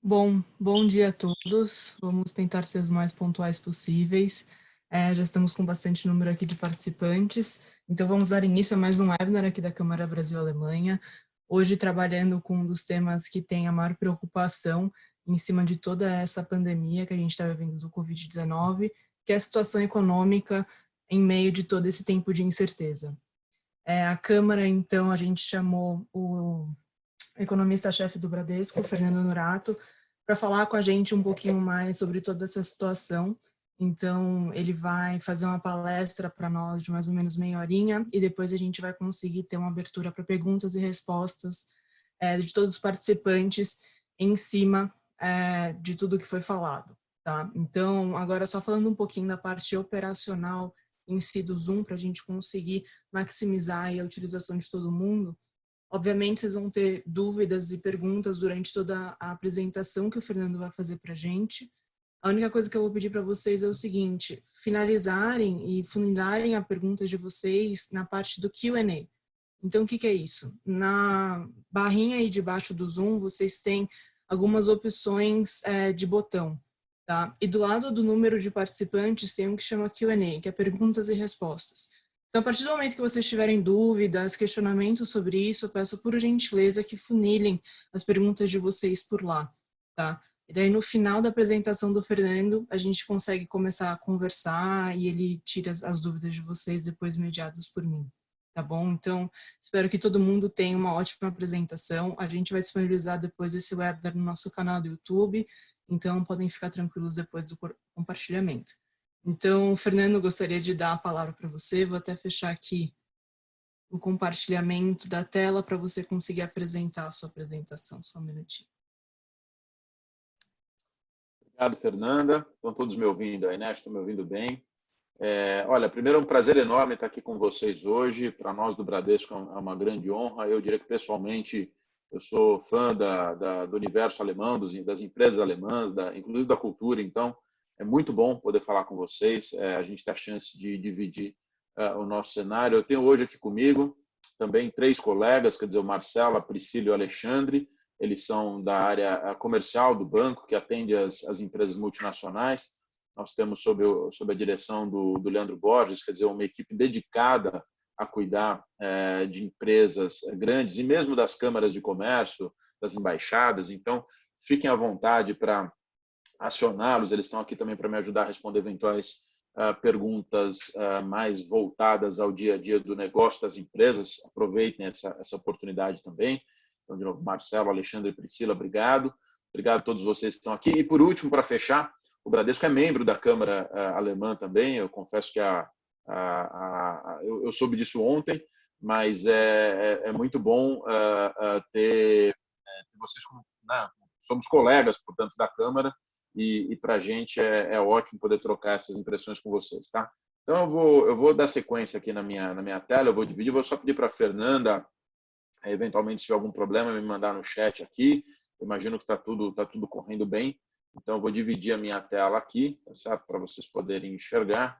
Bom dia a todos. Vamos tentar ser os mais pontuais possíveis. Já estamos com bastante número aqui de participantes, então vamos dar início a mais um webinar aqui da Câmara Brasil-Alemanha. Hoje trabalhando com um dos temas que tem a maior preocupação em cima de toda essa pandemia que a gente está vivendo do Covid-19, que é a situação econômica em meio de todo esse tempo de incerteza. A Câmara, então, a gente chamou o economista-chefe do Bradesco, Fernando Norato, para falar com a gente um pouquinho mais sobre toda essa situação. Então, ele vai fazer uma palestra para nós de mais ou menos meia horinha e depois a gente vai conseguir ter uma abertura para perguntas e respostas de todos os participantes em cima de tudo que foi falado. Tá? Então, agora só falando um pouquinho da parte operacional em si do Zoom, para a gente conseguir maximizar a utilização de todo mundo. Obviamente, vocês vão ter dúvidas e perguntas durante toda a apresentação que o Fernando vai fazer para a gente. A única coisa que eu vou pedir para vocês é o seguinte: finalizarem e funilarem as perguntas de vocês na parte do Q&A. Então, o que é isso? Na barrinha aí debaixo do Zoom, vocês têm algumas opções de botão, tá? E do lado do número de participantes tem um que chama Q&A, que é perguntas e respostas. Então, a partir do momento que vocês tiverem dúvidas, questionamentos sobre isso, eu peço por gentileza que funilem as perguntas de vocês por lá, tá? E daí, no final da apresentação do Fernando, a gente consegue começar a conversar e ele tira as dúvidas de vocês depois mediadas por mim, tá bom? Então, espero que todo mundo tenha uma ótima apresentação. A gente vai disponibilizar depois esse webinar no nosso canal do YouTube, então podem ficar tranquilos depois do compartilhamento. Então, Fernando, gostaria de dar a palavra para você. Vou até fechar aqui o compartilhamento da tela para você conseguir apresentar a sua apresentação. Só um minutinho. Obrigado, Fernanda. Estão todos me ouvindo aí, né? Estão me ouvindo bem. Olha, primeiro é um prazer enorme estar aqui com vocês hoje. Para nós do Bradesco é uma grande honra. Eu diria que, pessoalmente, eu sou fã do universo alemão, das empresas alemãs, inclusive da cultura. Então, é muito bom poder falar com vocês. A gente tem a chance de dividir o nosso cenário. Eu tenho hoje aqui comigo também 3 colegas, quer dizer, o Marcelo, a Priscila e o Alexandre. Eles são da área comercial do banco, que atende as empresas multinacionais. Nós temos sob a direção do Leandro Borges, quer dizer, uma equipe dedicada a cuidar de empresas grandes e mesmo das câmaras de comércio, das embaixadas. Então, fiquem à vontade para acioná-los. Eles estão aqui também para me ajudar a responder eventuais perguntas mais voltadas ao dia a dia do negócio das empresas. Aproveitem essa oportunidade também. Então, de novo, Marcelo, Alexandre e Priscila, obrigado. Obrigado a todos vocês que estão aqui. E, por último, para fechar, o Bradesco é membro da Câmara Alemã também. Eu confesso que eu soube disso ontem, mas é muito bom ter vocês como, né, somos colegas, portanto, da Câmara, e para a gente é ótimo poder trocar essas impressões com vocês, tá? Então, eu vou dar sequência aqui na minha tela, eu vou dividir, vou só pedir para a Fernanda, eventualmente, se tiver algum problema, me mandar no chat aqui. Eu imagino que está tudo correndo bem. Então, eu vou dividir a minha tela aqui, tá certo? Para vocês poderem enxergar.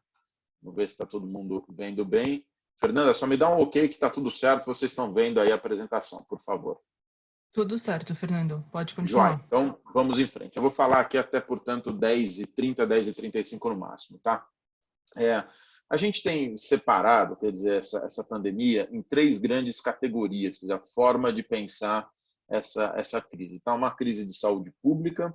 Vamos ver se está todo mundo vendo bem. Fernanda, só me dá um ok que está tudo certo. Vocês estão vendo aí a apresentação, por favor. Tudo certo, Fernando. Pode Joia. continuar. Então, vamos em frente. Eu vou falar aqui até, portanto, 10h30, 10h35 no máximo, tá? A gente tem separado, quer dizer, essa pandemia em 3 grandes categorias, quer dizer, a forma de pensar essa crise. Então, uma crise de saúde pública,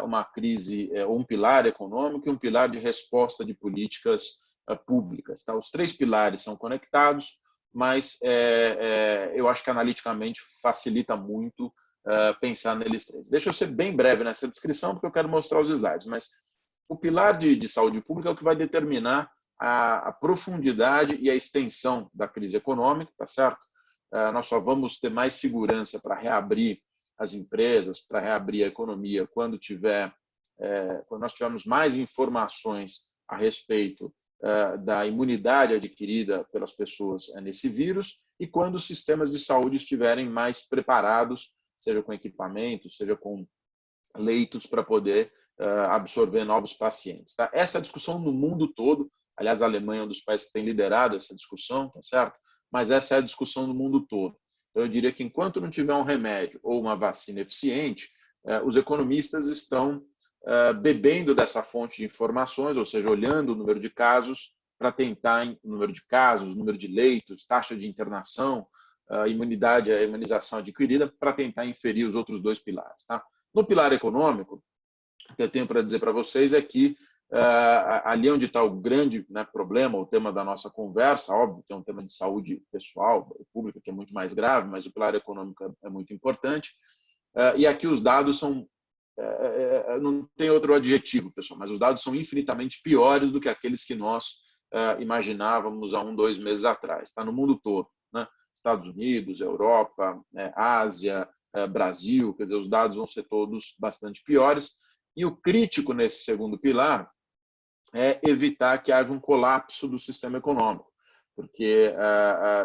uma crise, um pilar econômico e um pilar de resposta de políticas públicas. Tá? Os 3 pilares são conectados, mas eu acho que analiticamente facilita muito pensar neles 3. Deixa eu ser bem breve nessa descrição, porque eu quero mostrar os slides, mas o pilar de saúde pública é o que vai determinar a profundidade e a extensão da crise econômica, tá certo? Nós só vamos ter mais segurança para reabrir as empresas, para reabrir a economia, quando nós tivermos mais informações a respeito da imunidade adquirida pelas pessoas nesse vírus e quando os sistemas de saúde estiverem mais preparados, seja com equipamentos, seja com leitos para poder absorver novos pacientes. Tá? Essa discussão no mundo todo, aliás, a Alemanha é um dos países que tem liderado essa discussão, tá certo? Mas essa é a discussão no mundo todo. Então, eu diria que enquanto não tiver um remédio ou uma vacina eficiente, os economistas estão bebendo dessa fonte de informações, ou seja, olhando o número de casos para tentar, número de casos, número de leitos, taxa de internação, a imunização adquirida, para tentar inferir os outros dois pilares. Tá? No pilar econômico, o que eu tenho para dizer para vocês é que ali onde está o grande, né, problema, o tema da nossa conversa, óbvio que é um tema de saúde pessoal, pública, que é muito mais grave, mas o pilar econômico é muito importante. E aqui os dados são, não tem outro adjetivo, pessoal, mas os dados são infinitamente piores do que aqueles que nós imaginávamos há 2 meses atrás. Está no mundo todo, né? Estados Unidos, Europa, Ásia, Brasil, quer dizer, os dados vão ser todos bastante piores. E o crítico nesse segundo pilar é evitar que haja um colapso do sistema econômico, porque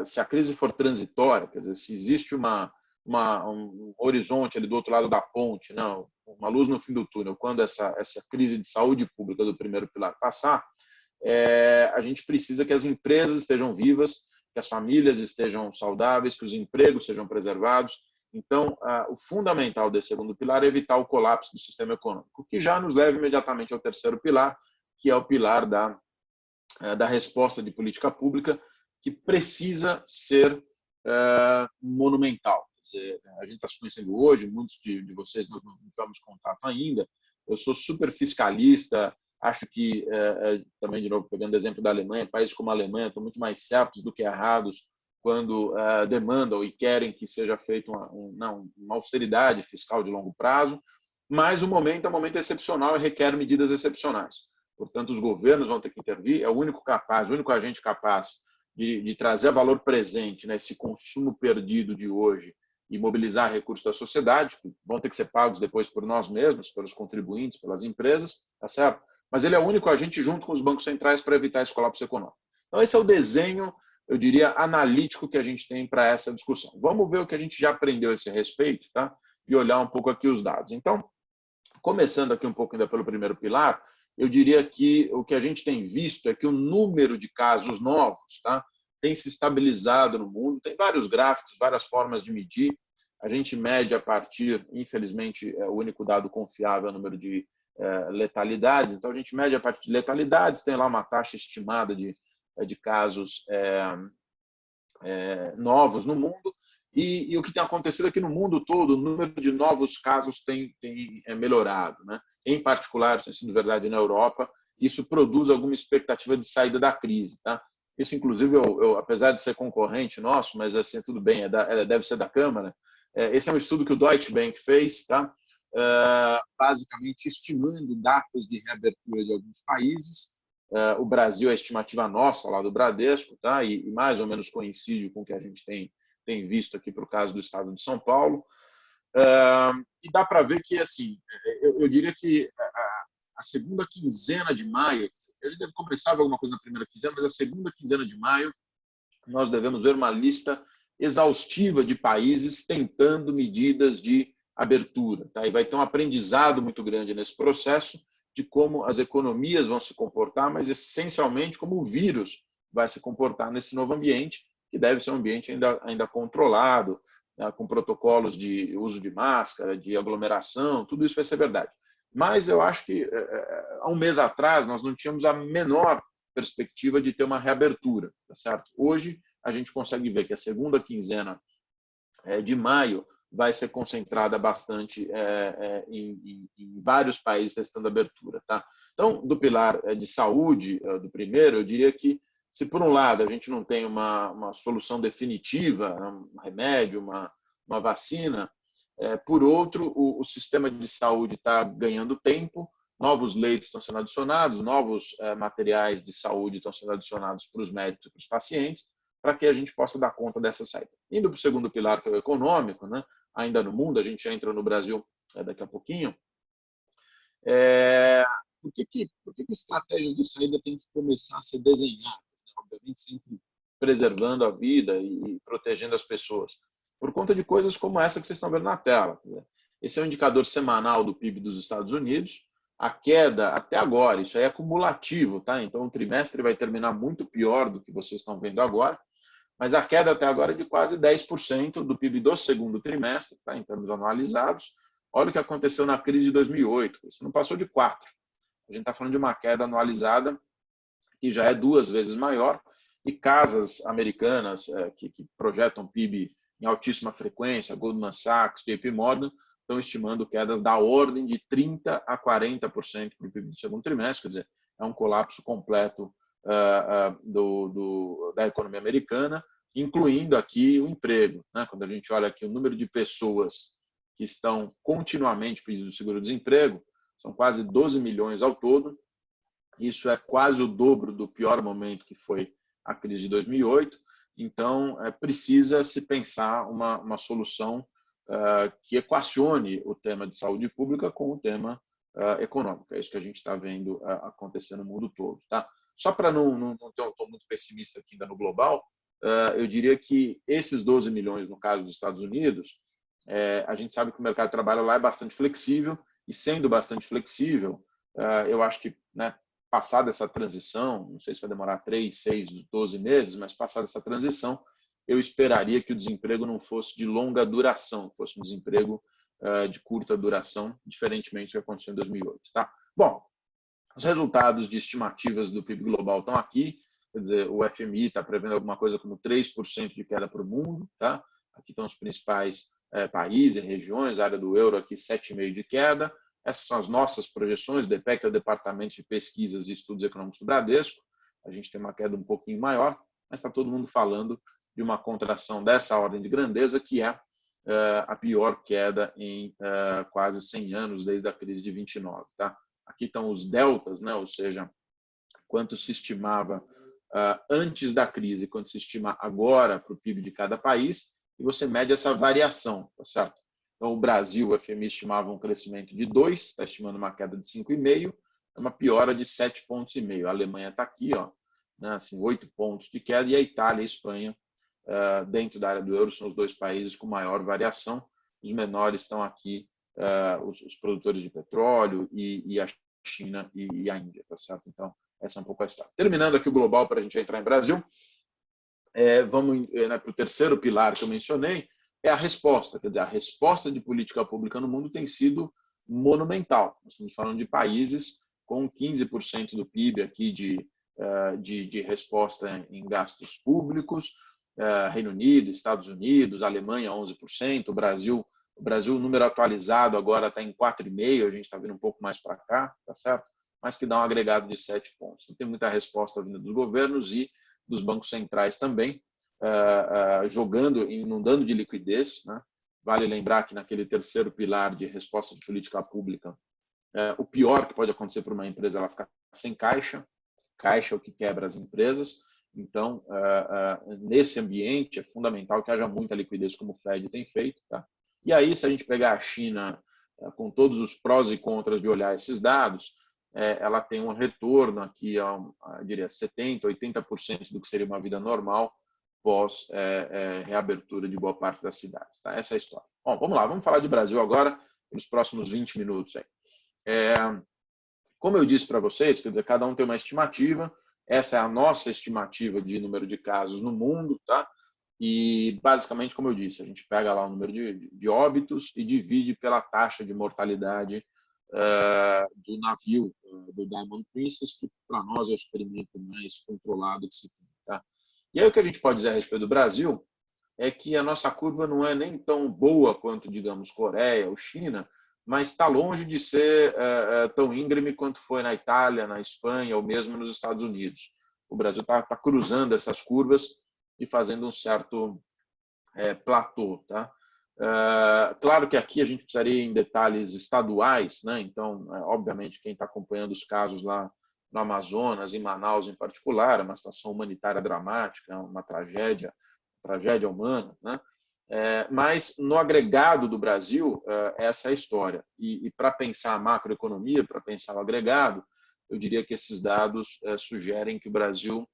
se a crise for transitória, quer dizer, se existe um horizonte ali do outro lado da ponte, não, uma luz no fim do túnel, quando essa crise de saúde pública do primeiro pilar passar, a gente precisa que as empresas estejam vivas, que as famílias estejam saudáveis, que os empregos sejam preservados. Então, o fundamental desse segundo pilar é evitar o colapso do sistema econômico, o que já nos leva imediatamente ao terceiro pilar, que é o pilar da resposta de política pública, que precisa ser monumental. Quer dizer, a gente está se conhecendo hoje, muitos de vocês nós não tivemos contato ainda. Eu sou super fiscalista, acho que, também, de novo, pegando o exemplo da Alemanha, países como a Alemanha estão muito mais certos do que errados quando demandam e querem que seja feita uma austeridade fiscal de longo prazo, mas o momento é um momento excepcional e requer medidas excepcionais. Portanto, os governos vão ter que intervir, é o único agente capaz de trazer valor presente nesse consumo perdido de hoje e mobilizar recursos da sociedade, que vão ter que ser pagos depois por nós mesmos, pelos contribuintes, pelas empresas, tá certo? Mas ele é o único agente junto com os bancos centrais para evitar esse colapso econômico. Então, esse é o desenho, eu diria, analítico que a gente tem para essa discussão. Vamos ver o que a gente já aprendeu a esse respeito, tá? E olhar um pouco aqui os dados. Então, começando aqui um pouco ainda pelo primeiro pilar, eu diria que o que a gente tem visto é que o número de casos novos, tá, tem se estabilizado no mundo. Tem vários gráficos, várias formas de medir. A gente mede a partir, infelizmente, o único dado confiável é o número de letalidades. Então, a gente mede a partir de letalidades, tem lá uma taxa estimada de casos novos no mundo. E o que tem acontecido aqui no mundo todo, o número de novos casos tem melhorado, né? Em particular, isso tem sido verdade na Europa, isso produz alguma expectativa de saída da crise, tá? Isso, inclusive, eu apesar de ser concorrente nosso, mas assim, tudo bem, deve ser da Câmara, esse é um estudo que o Deutsche Bank fez, tá? Basicamente estimando datas de reabertura de alguns países. O Brasil é a estimativa nossa, lá do Bradesco, tá? E mais ou menos coincide com o que a gente tem visto aqui para o caso do estado de São Paulo. E dá para ver que, assim, eu diria que a segunda quinzena de maio, a gente deve começar a ver alguma coisa na primeira quinzena, mas a segunda quinzena de maio nós devemos ver uma lista exaustiva de países tentando medidas de abertura, tá? E vai ter um aprendizado muito grande nesse processo de como as economias vão se comportar, mas essencialmente como o vírus vai se comportar nesse novo ambiente, que deve ser um ambiente ainda controlado, né, com protocolos de uso de máscara, de aglomeração, tudo isso vai ser verdade. Mas eu acho que há um mês atrás nós não tínhamos a menor perspectiva de ter uma reabertura, tá certo? Hoje a gente consegue ver que a segunda quinzena de maio vai ser concentrada bastante em vários países testando abertura, tá? Então, do pilar de saúde, do primeiro, eu diria que se por um lado a gente não tem uma solução definitiva, um remédio, uma vacina, por outro, o sistema de saúde está ganhando tempo, novos leitos estão sendo adicionados, novos materiais de saúde estão sendo adicionados para os médicos e para os pacientes, para que a gente possa dar conta dessa saída. Indo para o segundo pilar, que é o econômico, né? Ainda no mundo, a gente já entra no Brasil daqui a pouquinho. Por que estratégias de saída têm que começar a ser desenhadas? Né? Obviamente, sempre preservando a vida e protegendo as pessoas. Por conta de coisas como essa que vocês estão vendo na tela. Esse é o indicador semanal do PIB dos Estados Unidos. A queda, até agora, isso aí é acumulativo, tá? Então, o trimestre vai terminar muito pior do que vocês estão vendo agora. Mas a queda até agora é de quase 10% do PIB do segundo trimestre, tá, em termos anualizados. Olha o que aconteceu na crise de 2008. Isso não passou de 4. A gente está falando de uma queda anualizada que já é 2 vezes maior, e casas americanas que projetam PIB em altíssima frequência, Goldman Sachs, JP Morgan, estão estimando quedas da ordem de 30% a 40% para o PIB do segundo trimestre, quer dizer, é um colapso completo da economia americana, incluindo aqui o emprego. Né? Quando a gente olha aqui o número de pessoas que estão continuamente pedindo seguro-desemprego, são quase 12 milhões ao todo. Isso é quase o dobro do pior momento que foi a crise de 2008. Então, precisa se pensar uma solução que equacione o tema de saúde pública com o tema econômico. É isso que a gente está vendo acontecer no mundo todo. Tá? Só para não ter um tom muito pessimista aqui ainda no global, eu diria que esses 12 milhões, no caso dos Estados Unidos, a gente sabe que o mercado de trabalho lá é bastante flexível, e sendo bastante flexível, eu acho que, né, passada essa transição, não sei se vai demorar 3, 6, 12 meses, mas passada essa transição, eu esperaria que o desemprego não fosse de longa duração, fosse um desemprego de curta duração, diferentemente do que aconteceu em 2008. Tá? Bom, os resultados de estimativas do PIB global estão aqui, quer dizer, o FMI está prevendo alguma coisa como 3% de queda para o mundo. Tá? Aqui estão os principais países, regiões, a área do euro aqui 7,5% de queda. Essas são as nossas projeções, DPEC é o Departamento de Pesquisas e Estudos Econômicos do Bradesco. A gente tem uma queda um pouquinho maior, mas está todo mundo falando de uma contração dessa ordem de grandeza, que é a pior queda em quase 100 anos, desde a crise de 29. Tá? Aqui estão os deltas, né? Ou seja, quanto se estimava antes da crise, quanto se estima agora para o PIB de cada país, e você mede essa variação, tá certo? Então, o Brasil, o FMI estimava um crescimento de 2, está estimando uma queda de 5,5, é uma piora de 7,5 pontos. A Alemanha está aqui, ó, né, assim, 8 pontos de queda, e a Itália e a Espanha, dentro da área do euro, são os 2 países com maior variação. Os menores estão aqui, os produtores de petróleo e a China e a Índia, tá certo? Então, essa é um pouco a história. Terminando aqui o global, para a gente entrar em Brasil, vamos para o terceiro pilar que eu mencionei, é a resposta. Quer dizer, a resposta de política pública no mundo tem sido monumental. Nós estamos falando de países com 15% do PIB aqui de resposta em gastos públicos, Reino Unido, Estados Unidos, Alemanha 11%, o Brasil, o número atualizado agora está em 4,5%, a gente está vindo um pouco mais para cá, tá certo? Mas que dá um agregado de 7 pontos. Então, tem muita resposta vinda dos governos e dos bancos centrais também, jogando, inundando de liquidez. Né? Vale lembrar que naquele terceiro pilar de resposta de política pública, o pior que pode acontecer para uma empresa é ela ficar sem caixa. Caixa é o que quebra as empresas. Então, nesse ambiente, é fundamental que haja muita liquidez, como o Fed tem feito. Tá? E aí, se a gente pegar a China, com todos os prós e contras de olhar esses dados, ela tem um retorno aqui a, diria, 70%, 80% do que seria uma vida normal pós reabertura de boa parte das cidades. Tá? Essa é a história. Bom, vamos lá, vamos falar de Brasil agora, nos próximos 20 minutos. Aí. Como eu disse para vocês, quer dizer, cada um tem uma estimativa, essa é a nossa estimativa de número de casos no mundo, tá? E, basicamente, como eu disse, a gente pega lá o número de óbitos e divide pela taxa de mortalidade do navio, do Diamond Princess, que para nós é o experimento mais controlado que se tem. Tá? E aí o que a gente pode dizer a respeito do Brasil é que a nossa curva não é nem tão boa quanto, digamos, Coreia ou China, mas está longe de ser tão íngreme quanto foi na Itália, na Espanha ou mesmo nos Estados Unidos. O Brasil está cruzando essas curvas e fazendo um certo platô. Tá? Claro que aqui a gente precisaria ir em detalhes estaduais, né? Então, obviamente, quem está acompanhando os casos lá no Amazonas, em Manaus em particular, é uma situação humanitária dramática, uma tragédia humana, né? Mas no agregado do Brasil, essa é a história. E para pensar a macroeconomia, para pensar o agregado, eu diria que esses dados sugerem que o Brasil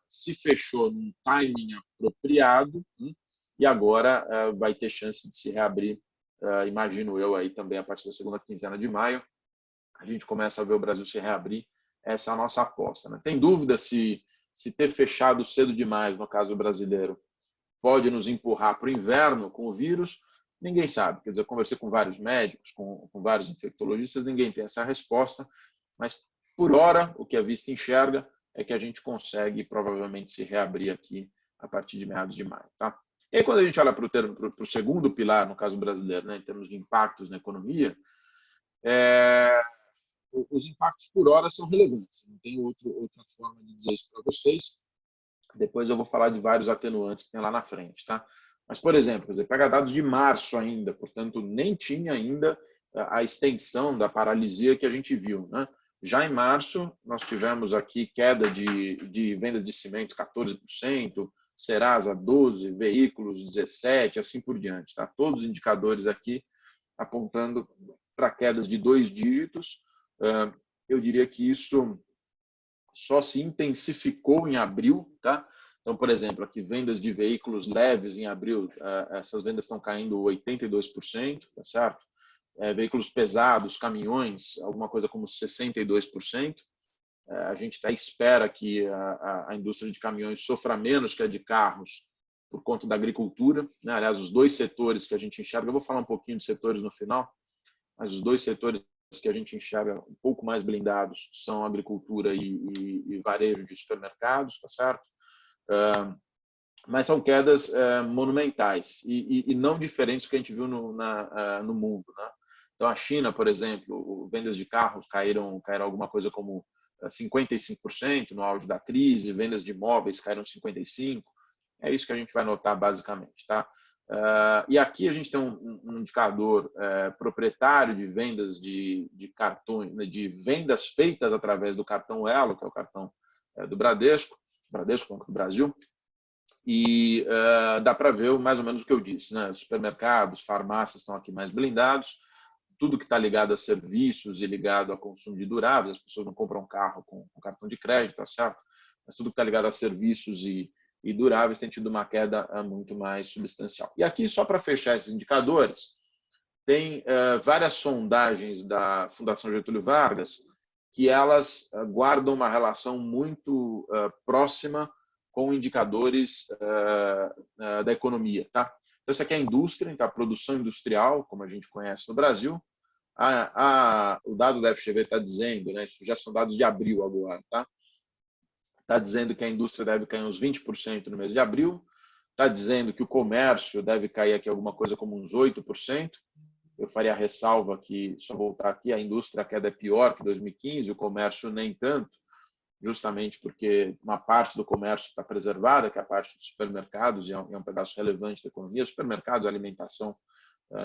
se fechou num timing apropriado, né? E agora vai ter chance de se reabrir, imagino eu, aí também a partir da segunda quinzena de maio, a gente começa a ver o Brasil se reabrir, essa é a nossa aposta. Né? Tem dúvida se ter fechado cedo demais, no caso brasileiro, pode nos empurrar para o inverno com o vírus, Ninguém sabe. Quer dizer, eu conversei com vários médicos, com vários infectologistas, ninguém tem essa resposta, mas, por hora, o que a vista enxerga é que a gente consegue provavelmente se reabrir aqui a partir de meados de maio. Tá? E aí, quando a gente olha para o segundo pilar, no caso brasileiro, né, em termos de impactos na economia, os impactos por hora são relevantes. Não tem outra forma de dizer isso para vocês. Depois eu vou falar de vários atenuantes que tem lá na frente. Tá? Mas, por exemplo, quer dizer, pega dados de março ainda, portanto, nem tinha ainda a extensão da paralisia que a gente viu. Né? Já em março, nós tivemos aqui queda de vendas de cimento 14%, Serasa 12%, veículos 17%, assim por diante. Tá? Todos os indicadores aqui apontando para quedas de 2 dígitos. Eu diria que isso só se intensificou em abril. Tá? Então, por exemplo, aqui vendas de veículos leves em abril, essas vendas estão caindo 82%, tá certo? Veículos pesados, caminhões, alguma coisa como 62%. A gente está à espera que a indústria de caminhões sofra menos que a de carros por conta da agricultura. Né? Aliás, os dois setores que a gente enxerga, eu vou falar um pouquinho de setores no final, mas os dois setores que a gente enxerga um pouco mais blindados são agricultura e varejo de supermercados, tá certo? Mas são quedas monumentais e não diferentes do que a gente viu no mundo. Né? Então, a China, por exemplo, vendas de carros caíram alguma coisa como 55% no auge da crise, vendas de imóveis caíram 55%. É isso que a gente vai notar basicamente. Tá? E aqui a gente tem um indicador proprietário de vendas de cartões, de vendas feitas através do cartão Elo, que é o cartão do Bradesco, Banco do Brasil, e dá para ver mais ou menos o que eu disse. Né? Supermercados, farmácias estão aqui mais blindados, tudo que está ligado a serviços e ligado a consumo de duráveis, as pessoas não compram carro com cartão de crédito, tá certo? Mas tudo que está ligado a serviços e duráveis tem tido uma queda muito mais substancial. E aqui, só para fechar esses indicadores, tem várias sondagens da Fundação Getúlio Vargas que elas guardam uma relação muito próxima com indicadores da economia. Tá? Então, isso aqui é a indústria, então, a produção industrial, como a gente conhece no Brasil. O dado da FGV está dizendo, né, isso já são dados de abril agora, tá? Está dizendo que a indústria deve cair uns 20% no mês de abril, está dizendo que o comércio deve cair aqui alguma coisa como uns 8%. Eu faria a ressalva que, só voltar aqui, a indústria, a queda é pior que 2015, o comércio nem tanto, justamente porque uma parte do comércio está preservada, que é a parte dos supermercados, e é um pedaço relevante da economia, supermercados, alimentação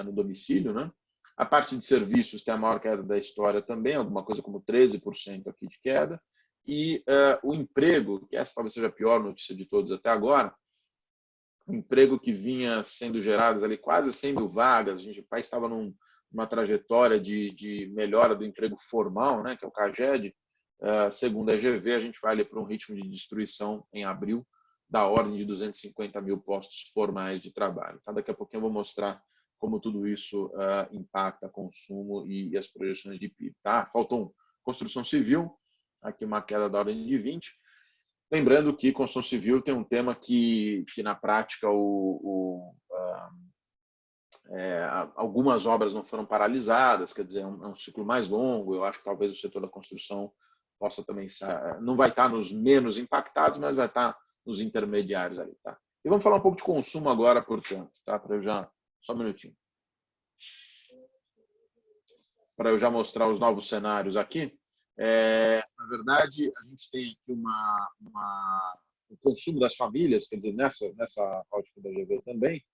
no domicílio, né? A parte de serviços tem a maior queda da história também, alguma coisa como 13% aqui de queda. E o emprego, que essa talvez seja a pior notícia de todos até agora, o emprego que vinha sendo gerado ali quase 100 mil vagas, o país estava numa trajetória de melhora do emprego formal, né, que é o CAGED. Segundo a EGV, a gente vai ali para um ritmo de destruição em abril da ordem de 250 mil postos formais de trabalho. Tá? Daqui a pouquinho eu vou mostrar como tudo isso impacta consumo e as projeções de PIB. Tá? Faltou construção civil, aqui uma queda da ordem de 20%. Lembrando que construção civil tem um tema que na prática, algumas obras não foram paralisadas, quer dizer, é um ciclo mais longo. Eu acho que talvez o setor da construção possa também não vai estar nos menos impactados, mas vai estar nos intermediários ali. Tá? E vamos falar um pouco de consumo agora, portanto, tá? Só um minutinho. Para eu já mostrar os novos cenários aqui. Na verdade, a gente tem aqui o consumo das famílias, quer dizer, nessa ótica da GV também,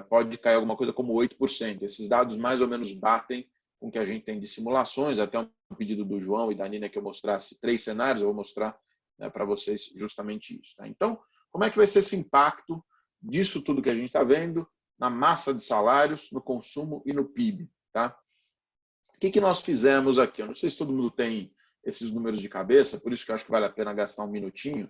pode cair alguma coisa como 8%. Esses dados mais ou menos batem com o que a gente tem de simulações, até um pedido do João e da Nina que eu mostrasse 3 cenários, eu vou mostrar para vocês justamente isso. Tá? Então, como é que vai ser esse impacto disso tudo que a gente está vendo na massa de salários, no consumo e no PIB? Tá? O que nós fizemos aqui? Eu não sei se todo mundo tem esses números de cabeça, por isso que eu acho que vale a pena gastar um minutinho.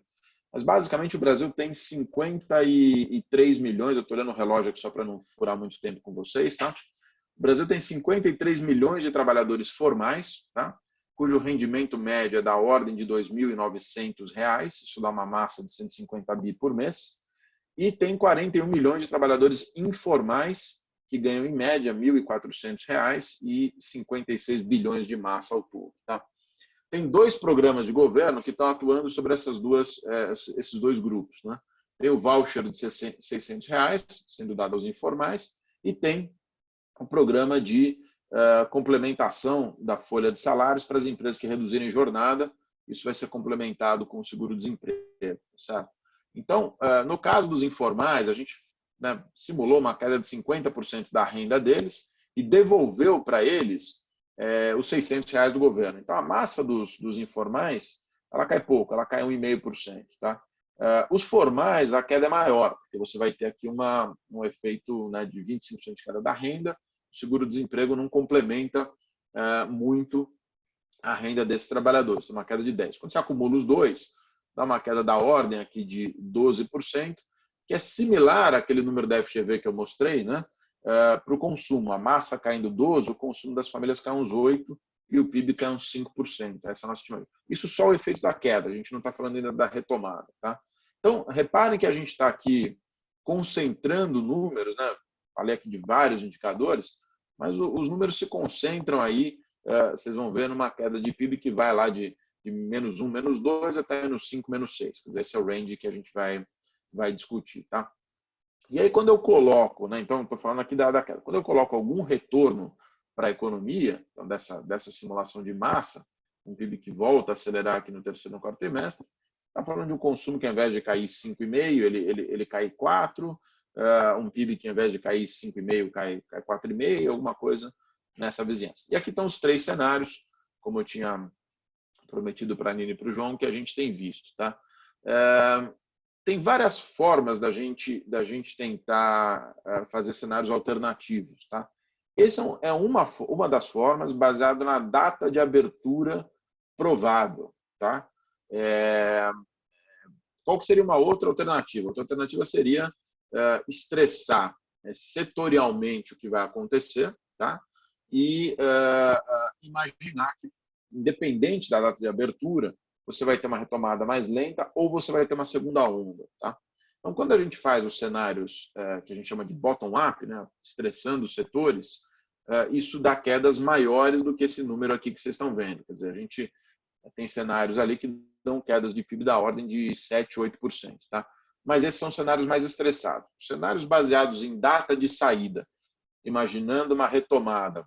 Mas, basicamente, o Brasil tem 53 milhões, eu estou olhando o relógio aqui só para não furar muito tempo com vocês, tá? O Brasil tem 53 milhões de trabalhadores formais, tá? Cujo rendimento médio é da ordem de R$ 2.900, isso dá uma massa de 150 bi por mês, e tem 41 milhões de trabalhadores informais, que ganham, em média, R$ 1.400 e 56 bilhões de massa ao todo. Tá? Tem dois programas de governo que estão atuando sobre esses dois grupos. Né? Tem o voucher de R$ 600, sendo dado aos informais, e tem o programa de complementação da folha de salários para as empresas que reduzirem jornada. Isso vai ser complementado com o seguro-desemprego. Certo? Então, no caso dos informais, a gente simulou uma queda de 50% da renda deles e devolveu para eles os R$ 600 do governo. Então, a massa dos informais, ela cai pouco, ela cai 1,5%. Tá? Os formais, a queda é maior, porque você vai ter aqui um efeito de 25% de queda da renda. O seguro-desemprego não complementa muito a renda desses trabalhadores, uma queda de 10%. Quando você acumula os dois, dá uma queda da ordem aqui de 12%, que é similar àquele número da FGV que eu mostrei, né? Para o consumo. A massa caindo 12%, o consumo das famílias cai uns 8% e o PIB cai uns 5%. Essa é a nossa estimativa. Isso só o efeito da queda, a gente não está falando ainda da retomada. Tá? Então, reparem que a gente está aqui concentrando números, né? Falei aqui de vários indicadores, mas os números se concentram aí, vocês vão ver, numa queda de PIB que vai lá de -1, -2 até -5, -6. Quer dizer, esse é o range que a gente vai discutir. Tá? E aí, quando eu coloco, né, então, estou falando aqui da queda, quando eu coloco algum retorno para a economia, então, dessa simulação de massa, um PIB que volta a acelerar aqui no terceiro e no quarto trimestre, está falando de um consumo que, ao invés de cair 5,5%, ele cai 4%, um PIB que, ao invés de cair 5,5%, cai 4,5%, alguma coisa nessa vizinhança. E aqui estão os três cenários, como eu tinha prometido para a Nina e para o João, que a gente tem visto. Tá? Tem várias formas da gente tentar fazer cenários alternativos. Tá? Essa é uma das formas, baseada na data de abertura provável. Tá? Qual que seria uma outra alternativa? Outra alternativa seria estressar setorialmente o que vai acontecer, tá? E imaginar que, independente da data de abertura, você vai ter uma retomada mais lenta ou você vai ter uma segunda onda. Tá? Então, quando a gente faz os cenários que a gente chama de bottom-up, né, estressando os setores, isso dá quedas maiores do que esse número aqui que vocês estão vendo. Quer dizer, a gente tem cenários ali que dão quedas de PIB da ordem de 7%, 8%. Tá? Mas esses são cenários mais estressados. Cenários baseados em data de saída, imaginando uma retomada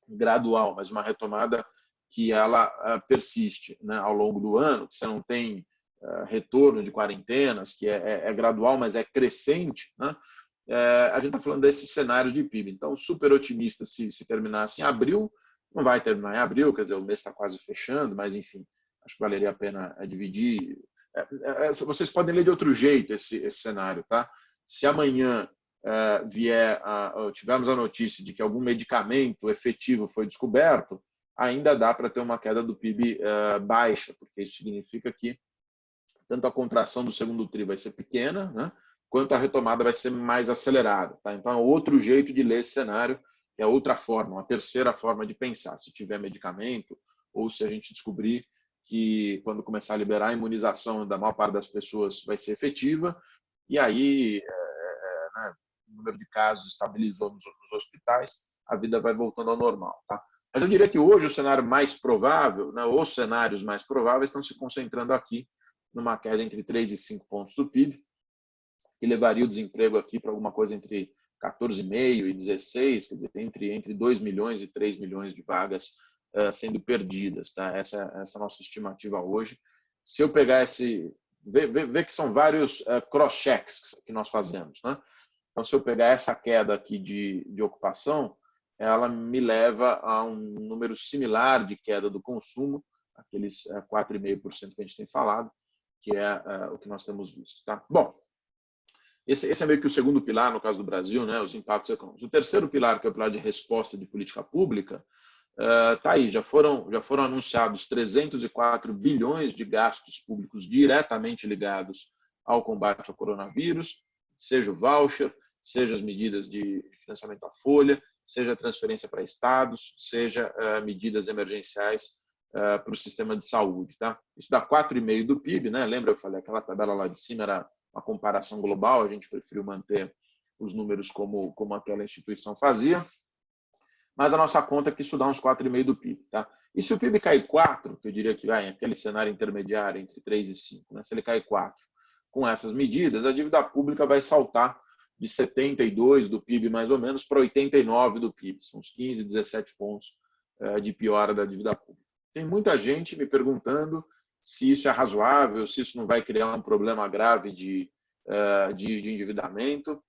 gradual, mas uma retomada que ela persiste, né, ao longo do ano, que você não tem retorno de quarentenas, que é gradual, mas é crescente, né? A gente está falando desses cenários de PIB. Então, super otimista se terminasse em abril, não vai terminar em abril, quer dizer, o mês está quase fechando, mas, enfim, acho que valeria a pena dividir. Vocês podem ler de outro jeito esse cenário. Tá? Se amanhã tivermos a notícia de que algum medicamento efetivo foi descoberto, ainda dá para ter uma queda do PIB baixa, porque isso significa que tanto a contração do segundo tri vai ser pequena, né, quanto a retomada vai ser mais acelerada. Tá? Então, é outro jeito de ler esse cenário, é outra forma, uma terceira forma de pensar. Se tiver medicamento ou se a gente descobrir que, quando começar a liberar a imunização da maior parte das pessoas, vai ser efetiva, e aí o número de casos estabilizou nos hospitais, a vida vai voltando ao normal. Tá? Mas eu diria que hoje o cenário mais provável, né, os cenários mais prováveis estão se concentrando aqui numa queda entre 3 e 5 pontos do PIB, que levaria o desemprego aqui para alguma coisa entre 14,5 e 16, quer dizer, entre 2 milhões e 3 milhões de vagas sendo perdidas. Tá? Essa é a nossa estimativa hoje. Se eu pegar ver que são vários cross-checks que nós fazemos. Né? Então, se eu pegar essa queda aqui de ocupação, ela me leva a um número similar de queda do consumo, aqueles 4,5% que a gente tem falado, que é o que nós temos visto. Tá? Bom, esse é meio que o segundo pilar, no caso do Brasil, né, os impactos econômicos. O terceiro pilar, que é o pilar de resposta de política pública, está aí, já foram anunciados 304 bilhões de gastos públicos diretamente ligados ao combate ao coronavírus, seja o voucher, seja as medidas de financiamento à folha, seja a transferência para estados, seja medidas emergenciais para o sistema de saúde. Tá? Isso dá 4,5% do PIB, né? Lembra, eu falei, aquela tabela lá de cima era uma comparação global, a gente preferiu manter os números como aquela instituição fazia, mas a nossa conta é que isso dá uns 4,5% do PIB. Tá? E se o PIB cair 4%, que eu diria que vai aquele cenário intermediário entre 3 e 5%, né? Se ele cair 4%, com essas medidas, a dívida pública vai saltar de 72% do PIB, mais ou menos, para 89% do PIB. São uns 15, 17 pontos de piora da dívida pública. Tem muita gente me perguntando se isso é razoável, se isso não vai criar um problema grave de endividamento.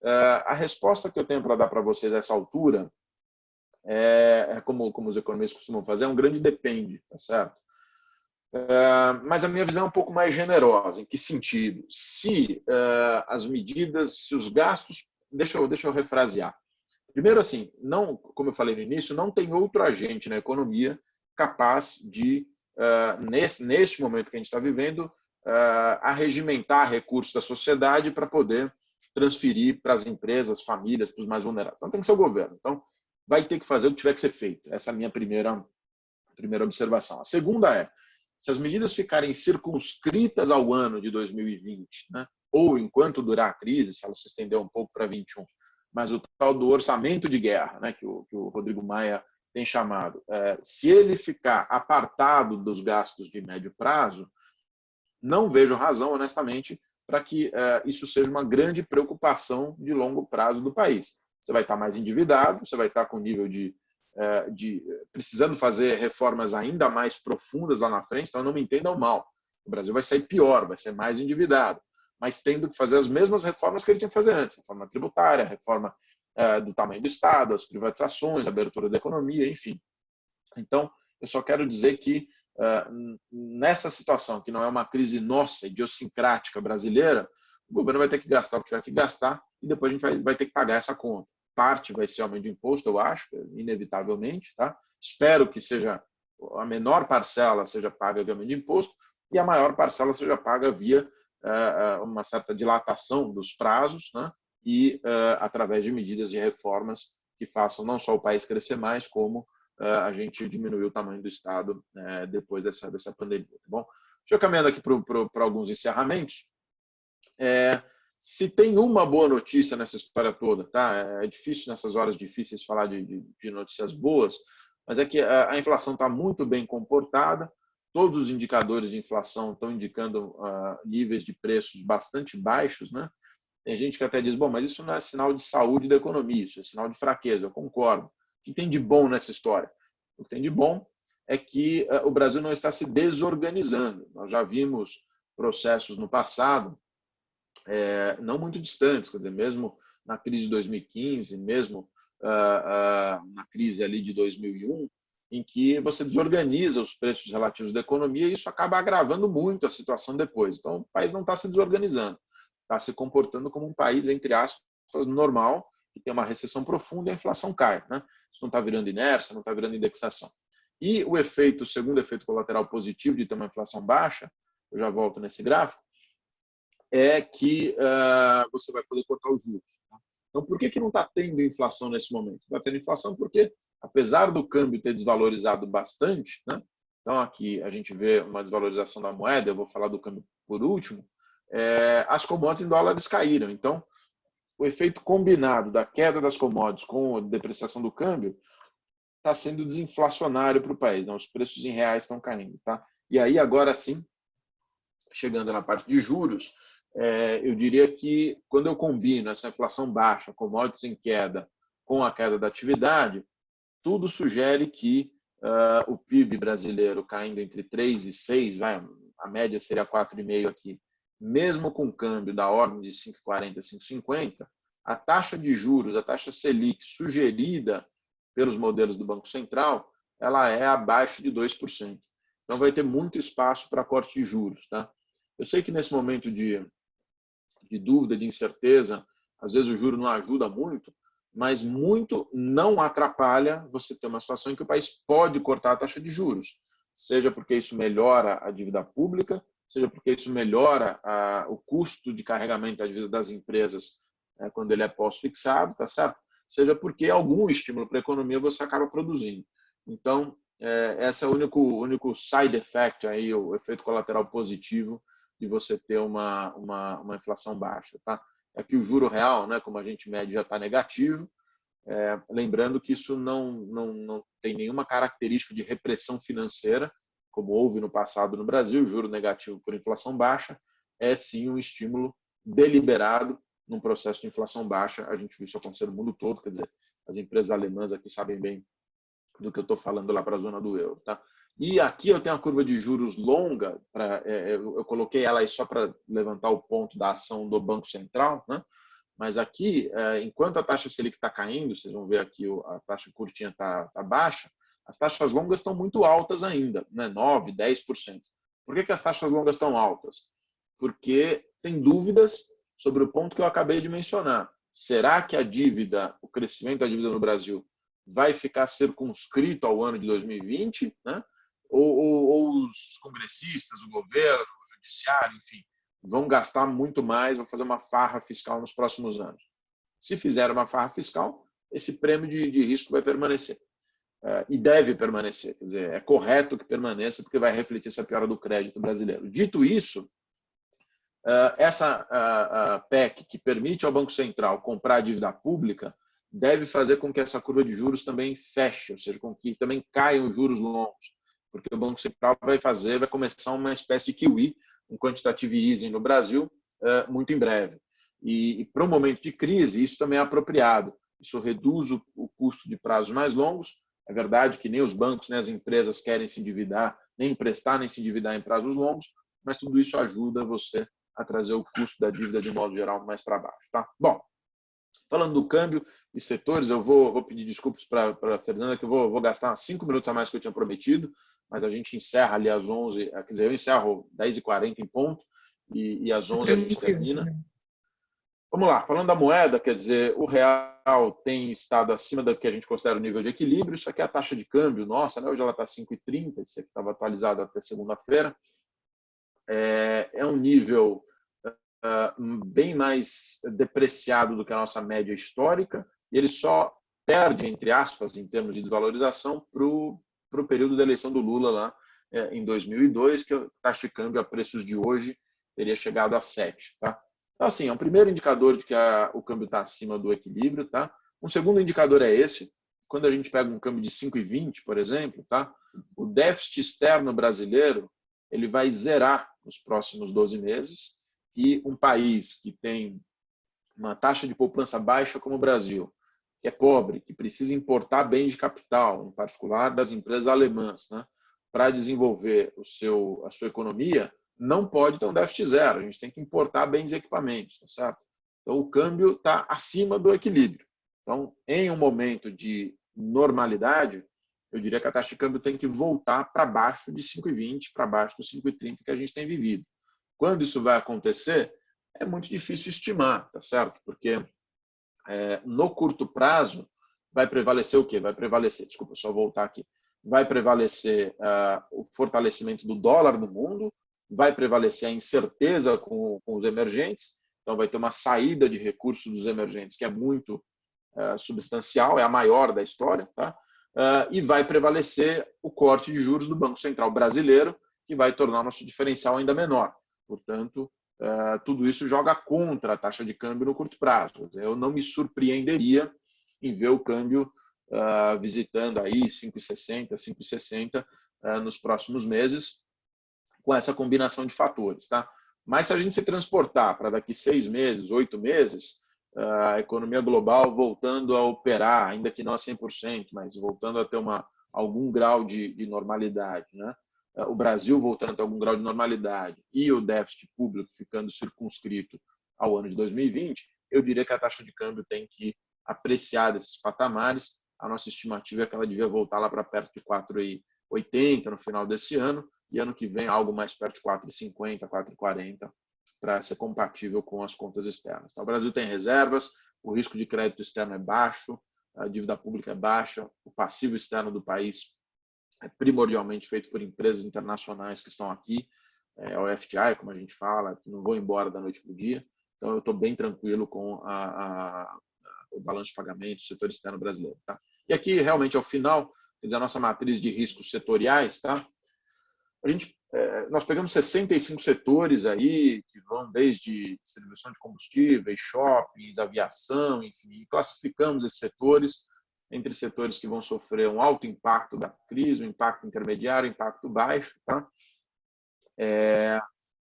A resposta que eu tenho para dar para vocês a essa altura como os economistas costumam fazer, é um grande depende, tá certo? Mas a minha visão é um pouco mais generosa. Em que sentido? Se as medidas, se os gastos... Deixa eu refrasear. Primeiro, assim, não, como eu falei no início, não tem outro agente na economia capaz de, neste momento que a gente está vivendo, arregimentar recursos da sociedade para poder transferir para as empresas, famílias, para os mais vulneráveis. Então, tem que ser o governo. Então, vai ter que fazer o que tiver que ser feito. Essa é a minha primeira observação. A segunda é, se as medidas ficarem circunscritas ao ano de 2020, né, ou enquanto durar a crise, se ela se estender um pouco para 21, mas o tal do orçamento de guerra, né, que o Rodrigo Maia tem chamado, se ele ficar apartado dos gastos de médio prazo, não vejo razão, honestamente, para que isso seja uma grande preocupação de longo prazo do país. Você vai estar mais endividado, você vai estar com nível de precisando fazer reformas ainda mais profundas lá na frente, então não me entendam mal. O Brasil vai sair pior, vai ser mais endividado, mas tendo que fazer as mesmas reformas que ele tinha que fazer antes, reforma tributária, reforma do tamanho do Estado, as privatizações, abertura da economia, enfim. Então, eu só quero dizer que nessa situação, que não é uma crise nossa, idiosincrática brasileira, o governo vai ter que gastar o que tiver que gastar e depois a gente vai ter que pagar essa conta. Parte vai ser aumento de imposto, eu acho, inevitavelmente. Tá? Espero que seja a menor parcela seja paga via aumento de imposto e a maior parcela seja paga via uma certa dilatação dos prazos, né? E através de medidas de reformas que façam não só o país crescer mais, como a gente diminuir o tamanho do Estado depois dessa pandemia. Tá bom? Deixa eu caminhando aqui para alguns encerramentos. Se tem uma boa notícia nessa história toda, tá? É difícil nessas horas difíceis falar de notícias boas, mas é que a inflação está muito bem comportada, todos os indicadores de inflação estão indicando níveis de preços bastante baixos, né? Tem gente que até diz, bom, mas isso não é sinal de saúde da economia, isso é sinal de fraqueza. Eu concordo. O que tem de bom nessa história? O que tem de bom é que o Brasil não está se desorganizando. Nós já vimos processos no passado, não muito distantes, quer dizer, mesmo na crise de 2015, mesmo na crise ali de 2001, em que você desorganiza os preços relativos da economia e isso acaba agravando muito a situação depois. Então, o país não está se desorganizando, está se comportando como um país, entre aspas, normal, que tem uma recessão profunda e a inflação cai. Né? Isso não está virando inércia, não está virando indexação. E o segundo efeito colateral positivo de ter uma inflação baixa, eu já volto nesse gráfico, é que você vai poder cortar os juros. Tá? Então, por que não está tendo inflação nesse momento? Está tendo inflação porque, apesar do câmbio ter desvalorizado bastante, né? Então aqui a gente vê uma desvalorização da moeda, eu vou falar do câmbio por último, as commodities em dólares caíram. Então, o efeito combinado da queda das commodities com a depreciação do câmbio está sendo desinflacionário para o país. Né? Os preços em reais estão caindo. Tá? E aí, agora sim, chegando na parte de juros, eu diria que quando eu combino essa inflação baixa, commodities em queda, com a queda da atividade, tudo sugere que o PIB brasileiro caindo entre 3 e 6, a média seria 4,5 aqui, mesmo com câmbio da ordem de 5,40 a 5,50, a taxa de juros, a taxa Selic sugerida pelos modelos do Banco Central, ela é abaixo de 2%. Então vai ter muito espaço para corte de juros. Tá? Eu sei que nesse momento de dúvida, de incerteza, às vezes o juro não ajuda muito, mas muito não atrapalha você ter uma situação em que o país pode cortar a taxa de juros, seja porque isso melhora a dívida pública, seja porque isso melhora o custo de carregamento da dívida das empresas quando ele é pós-fixado, tá certo? Seja porque algum estímulo para a economia você acaba produzindo. Então, esse é o único side effect, aí, o efeito colateral positivo de você ter uma inflação baixa. Tá? que o juro real, né, como a gente mede, já está negativo. Lembrando que isso não tem nenhuma característica de repressão financeira, como houve no passado no Brasil. O juro negativo por inflação baixa é sim um estímulo deliberado num processo de inflação baixa. A gente viu isso acontecer no mundo todo, quer dizer, as empresas alemãs aqui sabem bem do que eu estou falando lá para a zona do euro. Tá? E aqui eu tenho a curva de juros longa, eu coloquei ela aí só para levantar o ponto da ação do Banco Central, né? Mas aqui, enquanto a taxa Selic está caindo, vocês vão ver aqui a taxa curtinha está baixa, as taxas longas estão muito altas ainda, né? 9%, 10%. Por que as taxas longas estão altas? Porque tem dúvidas sobre o ponto que eu acabei de mencionar. Será que a dívida, o crescimento da dívida no Brasil vai ficar circunscrito ao ano de 2020, né? Ou os congressistas, o governo, o judiciário, enfim, vão gastar muito mais, vão fazer uma farra fiscal nos próximos anos. Se fizer uma farra fiscal, esse prêmio de risco vai permanecer. E deve permanecer. Quer dizer, é correto que permaneça, porque vai refletir essa piora do crédito brasileiro. Dito isso, essa PEC que permite ao Banco Central comprar a dívida pública deve fazer com que essa curva de juros também feche, ou seja, com que também caiam os juros longos, porque o Banco Central vai começar uma espécie de QE, um quantitative easing no Brasil, muito em breve. E para um momento de crise, isso também é apropriado. Isso reduz o custo de prazos mais longos. É verdade que nem os bancos, nem as empresas querem se endividar, nem emprestar, nem se endividar em prazos longos, mas tudo isso ajuda você a trazer o custo da dívida de modo geral mais para baixo. Tá? Bom, falando do câmbio e setores, eu vou pedir desculpas para a Fernanda, que eu vou gastar 5 minutos a mais que eu tinha prometido, mas a gente encerra ali às 11, quer dizer, eu encerro 10h40 em ponto, e às 11 a gente termina. Vamos lá, falando da moeda, quer dizer, o real tem estado acima do que a gente considera o nível de equilíbrio. Isso aqui é a taxa de câmbio nossa, né? Hoje ela está 5,30, isso aqui estava atualizado até segunda-feira. É um nível bem mais depreciado do que a nossa média histórica, e ele só perde, entre aspas, em termos de desvalorização, para o período da eleição do Lula lá em 2002, que a taxa de câmbio a preços de hoje teria chegado a 7. Tá? Então, assim, é um primeiro indicador de que o câmbio está acima do equilíbrio. Tá? Um segundo indicador é esse. Quando a gente pega um câmbio de 5,20, por exemplo, tá? O déficit externo brasileiro ele vai zerar nos próximos 12 meses, e um país que tem uma taxa de poupança baixa como o Brasil, que é pobre, que precisa importar bens de capital, em particular das empresas alemãs, né, para desenvolver a sua economia, não pode ter um déficit zero. A gente tem que importar bens e equipamentos, tá certo? Então, o câmbio está acima do equilíbrio. Então, em um momento de normalidade, eu diria que a taxa de câmbio tem que voltar para baixo de 5,20, para baixo dos 5,30 que a gente tem vivido. Quando isso vai acontecer, é muito difícil estimar, tá certo? Porque no curto prazo vai prevalecer o quê? Vai prevalecer, desculpa, só voltar aqui. Vai prevalecer o fortalecimento do dólar no mundo, vai prevalecer a incerteza com os emergentes, então vai ter uma saída de recursos dos emergentes que é muito substancial, é a maior da história, tá? E vai prevalecer o corte de juros do Banco Central brasileiro, que vai tornar nosso diferencial ainda menor. Portanto, tudo isso joga contra a taxa de câmbio no curto prazo. Eu não me surpreenderia em ver o câmbio visitando aí 5,60, 5,60 nos próximos meses, com essa combinação de fatores. Tá? Mas se a gente se transportar para daqui 6 meses, 8 meses, a economia global voltando a operar, ainda que não a 100%, mas voltando a ter algum grau de normalidade, né? O Brasil voltando a ter algum grau de normalidade e o déficit público ficando circunscrito ao ano de 2020, eu diria que a taxa de câmbio tem que apreciar desses patamares. A nossa estimativa é que ela devia voltar lá para perto de 4,80 no final desse ano, e ano que vem algo mais perto de 4,50, 4,40, para ser compatível com as contas externas. Então, o Brasil tem reservas, o risco de crédito externo é baixo, a dívida pública é baixa, o passivo externo do país é primordialmente feito por empresas internacionais que estão aqui, o FDI, como a gente fala, que não vão embora da noite para o dia. Então, eu estou bem tranquilo com o balanço de pagamento, o setor externo brasileiro. Tá? E aqui, realmente, ao final, quer dizer, a nossa matriz de riscos setoriais, tá? A gente Nós pegamos 65 setores aí, que vão desde distribuição de combustíveis, shoppings, aviação, enfim, e classificamos esses setores entre setores que vão sofrer um alto impacto da crise, um impacto intermediário, um impacto baixo. Tá?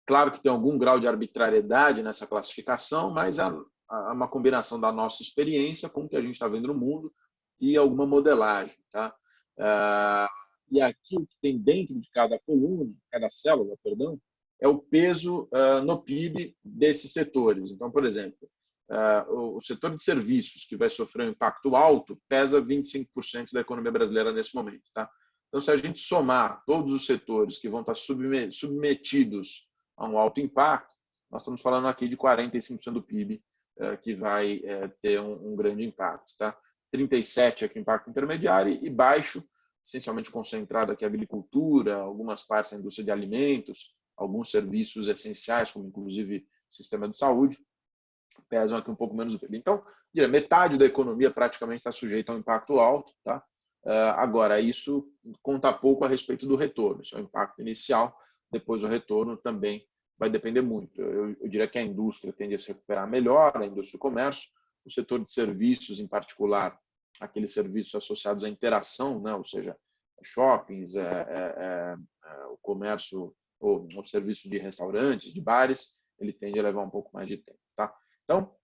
Claro que tem algum grau de arbitrariedade nessa classificação, mas há uma combinação da nossa experiência com o que a gente está vendo no mundo e alguma modelagem. Tá? E aqui o que tem dentro de cada coluna, cada célula, perdão, é o peso no PIB desses setores. Então, por exemplo, o setor de serviços, que vai sofrer um impacto alto, pesa 25% da economia brasileira nesse momento. Tá? Então, se a gente somar todos os setores que vão estar submetidos a um alto impacto, nós estamos falando aqui de 45% do PIB que vai ter um grande impacto. Tá? 37% aqui impacto intermediário e baixo, essencialmente concentrado aqui a agricultura, algumas partes da indústria de alimentos, alguns serviços essenciais, como inclusive sistema de saúde, pesam aqui um pouco menos do PIB. Então, metade da economia praticamente está sujeita a um impacto alto. Tá? Agora, isso conta pouco a respeito do retorno. Isso é o impacto inicial, depois o retorno também vai depender muito. Eu diria que a indústria tende a se recuperar melhor, a indústria do comércio, o setor de serviços, em particular, aqueles serviços associados à interação, né? Ou seja, shoppings, o comércio, o serviço de restaurantes, de bares, ele tende a levar um pouco mais de tempo. Tá? Então,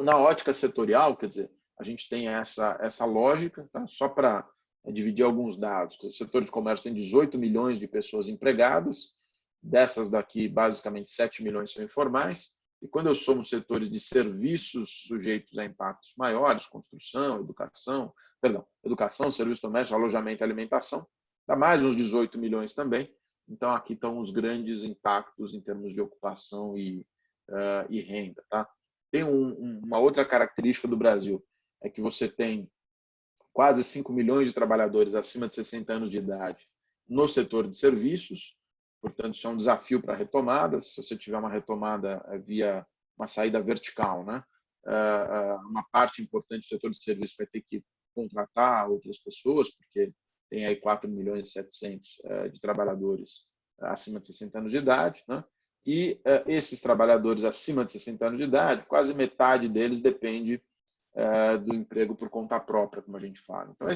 na ótica setorial, quer dizer, a gente tem essa lógica, tá? Só para dividir alguns dados. O setor de comércio tem 18 milhões de pessoas empregadas, dessas daqui, basicamente 7 milhões são informais, e quando eu somo setores de serviços sujeitos a impactos maiores, construção, educação, serviço doméstico, alojamento e alimentação, dá mais uns 18 milhões também. Então, aqui estão os grandes impactos em termos de ocupação e renda. Tá? Tem uma outra característica do Brasil, é que você tem quase 5 milhões de trabalhadores acima de 60 anos de idade no setor de serviços. Portanto, isso é um desafio para a retomada. Se você tiver uma retomada via uma saída vertical, né? Uma parte importante do setor de serviços vai ter que contratar outras pessoas, porque tem aí 4 milhões e 700 de trabalhadores acima de 60 anos de idade, né? E esses trabalhadores acima de 60 anos de idade, quase metade deles depende do emprego por conta própria, como a gente fala. Então,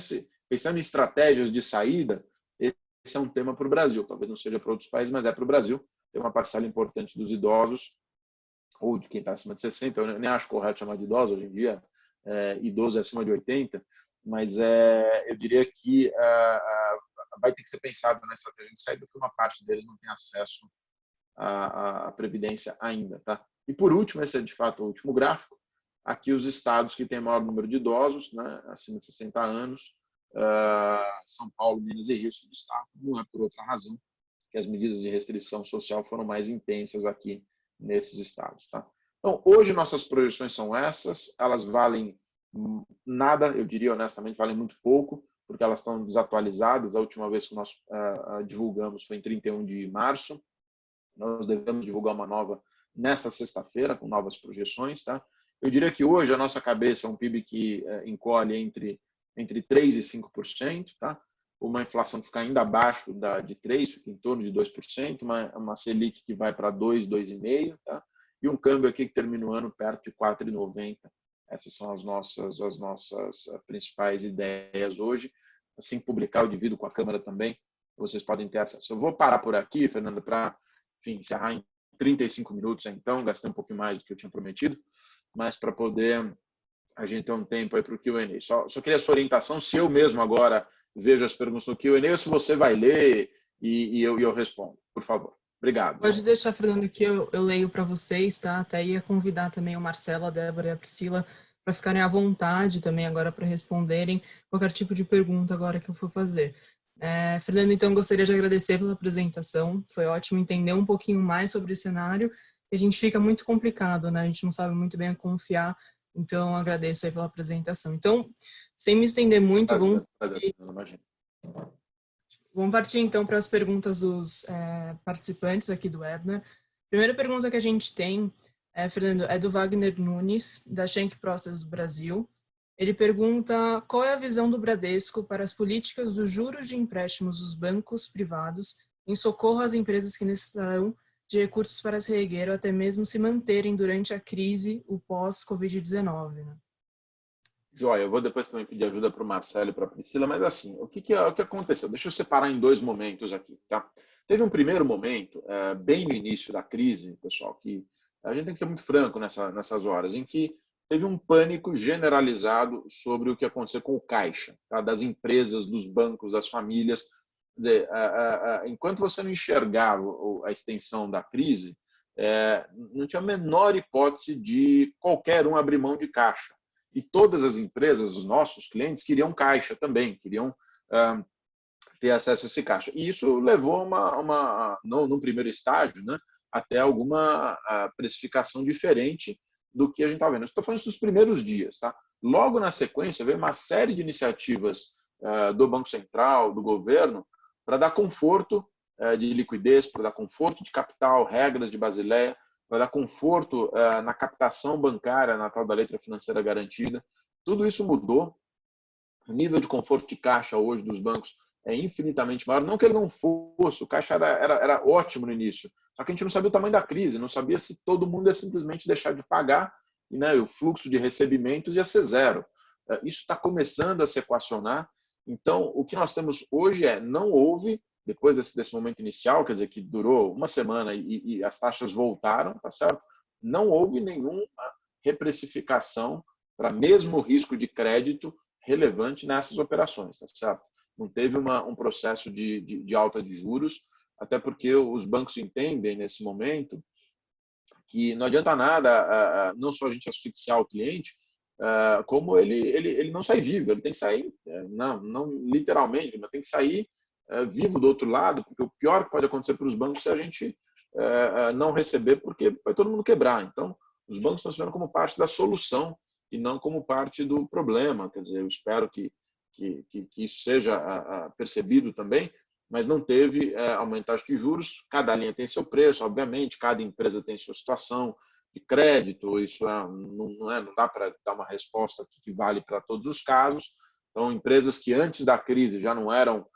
pensando em estratégias de saída, esse é um tema para o Brasil. Talvez não seja para outros países, mas é para o Brasil. Tem uma parcela importante dos idosos, ou de quem está acima de 60, eu nem acho correto chamar de idoso hoje em dia, idoso é acima de 80, mas eu diria que vai ter que ser pensado na estratégia de saída, porque uma parte deles não tem acesso à Previdência ainda. Tá? E, por último, esse é de fato o último gráfico, aqui os estados que têm maior número de idosos, né, acima de 60 anos, São Paulo, Minas e Rio se destacam, não é por outra razão que as medidas de restrição social foram mais intensas aqui nesses estados. Tá? Então, hoje nossas projeções são essas, elas valem nada, eu diria honestamente, valem muito pouco, porque elas estão desatualizadas. A última vez que nós divulgamos foi em 31 de março, nós devemos divulgar uma nova nessa sexta-feira, com novas projeções. Tá? Eu diria que hoje a nossa cabeça é um PIB que encolhe entre 3% e 5%, tá? Uma inflação que fica ainda abaixo de 3%, fica em torno de 2%, uma Selic que vai para 2%, 2,5%, tá? E um câmbio aqui que termina o ano perto de 4,90. Essas são as nossas principais ideias hoje. Assim que publicar, eu divido com a Câmara também, vocês podem ter acesso. Eu vou parar por aqui, Fernando, para encerrar em 35 minutos, então, gastei um pouquinho mais do que eu tinha prometido, mas para poder a gente ter um tempo aí para o Q&A. Só queria a sua orientação, se eu mesmo agora vejo as perguntas no Q&A ou se você vai ler e eu respondo, por favor. Obrigado. Pode deixar, Fernando, que eu leio para vocês, tá? Até ia convidar também o Marcelo, a Débora e a Priscila para ficarem à vontade também agora para responderem qualquer tipo de pergunta agora que eu for fazer. Fernando, então, gostaria de agradecer pela apresentação. Foi ótimo entender um pouquinho mais sobre o cenário. A gente fica muito complicado, né? A gente não sabe muito bem a confiar. Então, agradeço aí pela apresentação. Então, sem me estender muito, vamos partir então para as perguntas dos participantes aqui do webinar. A primeira pergunta que a gente tem, Fernando, é do Wagner Nunes, da Schenck Process do Brasil. Ele pergunta qual é a visão do Bradesco para as políticas dos juros de empréstimos dos bancos privados em socorro às empresas que necessitarão de recursos para se reerguer ou até mesmo se manterem durante a crise, o pós-Covid-19. Né? Joia, eu vou depois também pedir ajuda para o Marcelo e para a Priscila, mas assim, o que aconteceu? Deixa eu separar em dois momentos aqui, tá? Teve um primeiro momento, bem no início da crise, pessoal, que a gente tem que ser muito franco nessas horas, em que teve um pânico generalizado sobre o que aconteceu com o caixa, tá? Das empresas, dos bancos, das famílias. Quer dizer, enquanto você não enxergava a extensão da crise, não tinha a menor hipótese de qualquer um abrir mão de caixa. E todas as empresas, os nossos clientes, queriam caixa também, queriam ter acesso a esse caixa. E isso levou no primeiro estágio, né, até alguma precificação diferente do que a gente está vendo. Estou falando dos primeiros dias. Tá? Logo na sequência, veio uma série de iniciativas do Banco Central, do governo, para dar conforto de liquidez, para dar conforto de capital, regras de Basileia, para dar conforto na captação bancária, na tal da letra financeira garantida. Tudo isso mudou. O nível de conforto de caixa hoje dos bancos é infinitamente maior. Não que ele não fosse, o caixa era ótimo no início, só que a gente não sabia o tamanho da crise, não sabia se todo mundo ia simplesmente deixar de pagar e, né, o fluxo de recebimentos ia ser zero. Isso está começando a se equacionar. Então, o que nós temos hoje não houve, depois desse momento inicial, quer dizer, que durou uma semana e as taxas voltaram, tá certo? Não houve nenhuma reprecificação para mesmo risco de crédito relevante nessas operações, tá certo? Não teve um processo de alta de juros, até porque os bancos entendem nesse momento que não adianta nada, não só a gente asfixiar o cliente, como ele não sai vivo, ele tem que sair, não literalmente, mas tem que sair vivo do outro lado, porque o pior que pode acontecer para os bancos é a gente não receber, porque vai todo mundo quebrar. Então, os bancos estão se vendo como parte da solução e não como parte do problema. Quer dizer, eu espero que isso seja percebido também, mas não teve aumentagem de juros. Cada linha tem seu preço, obviamente, cada empresa tem sua situação de crédito, isso não dá para dar uma resposta que vale para todos os casos. Então, empresas que antes da crise já não eram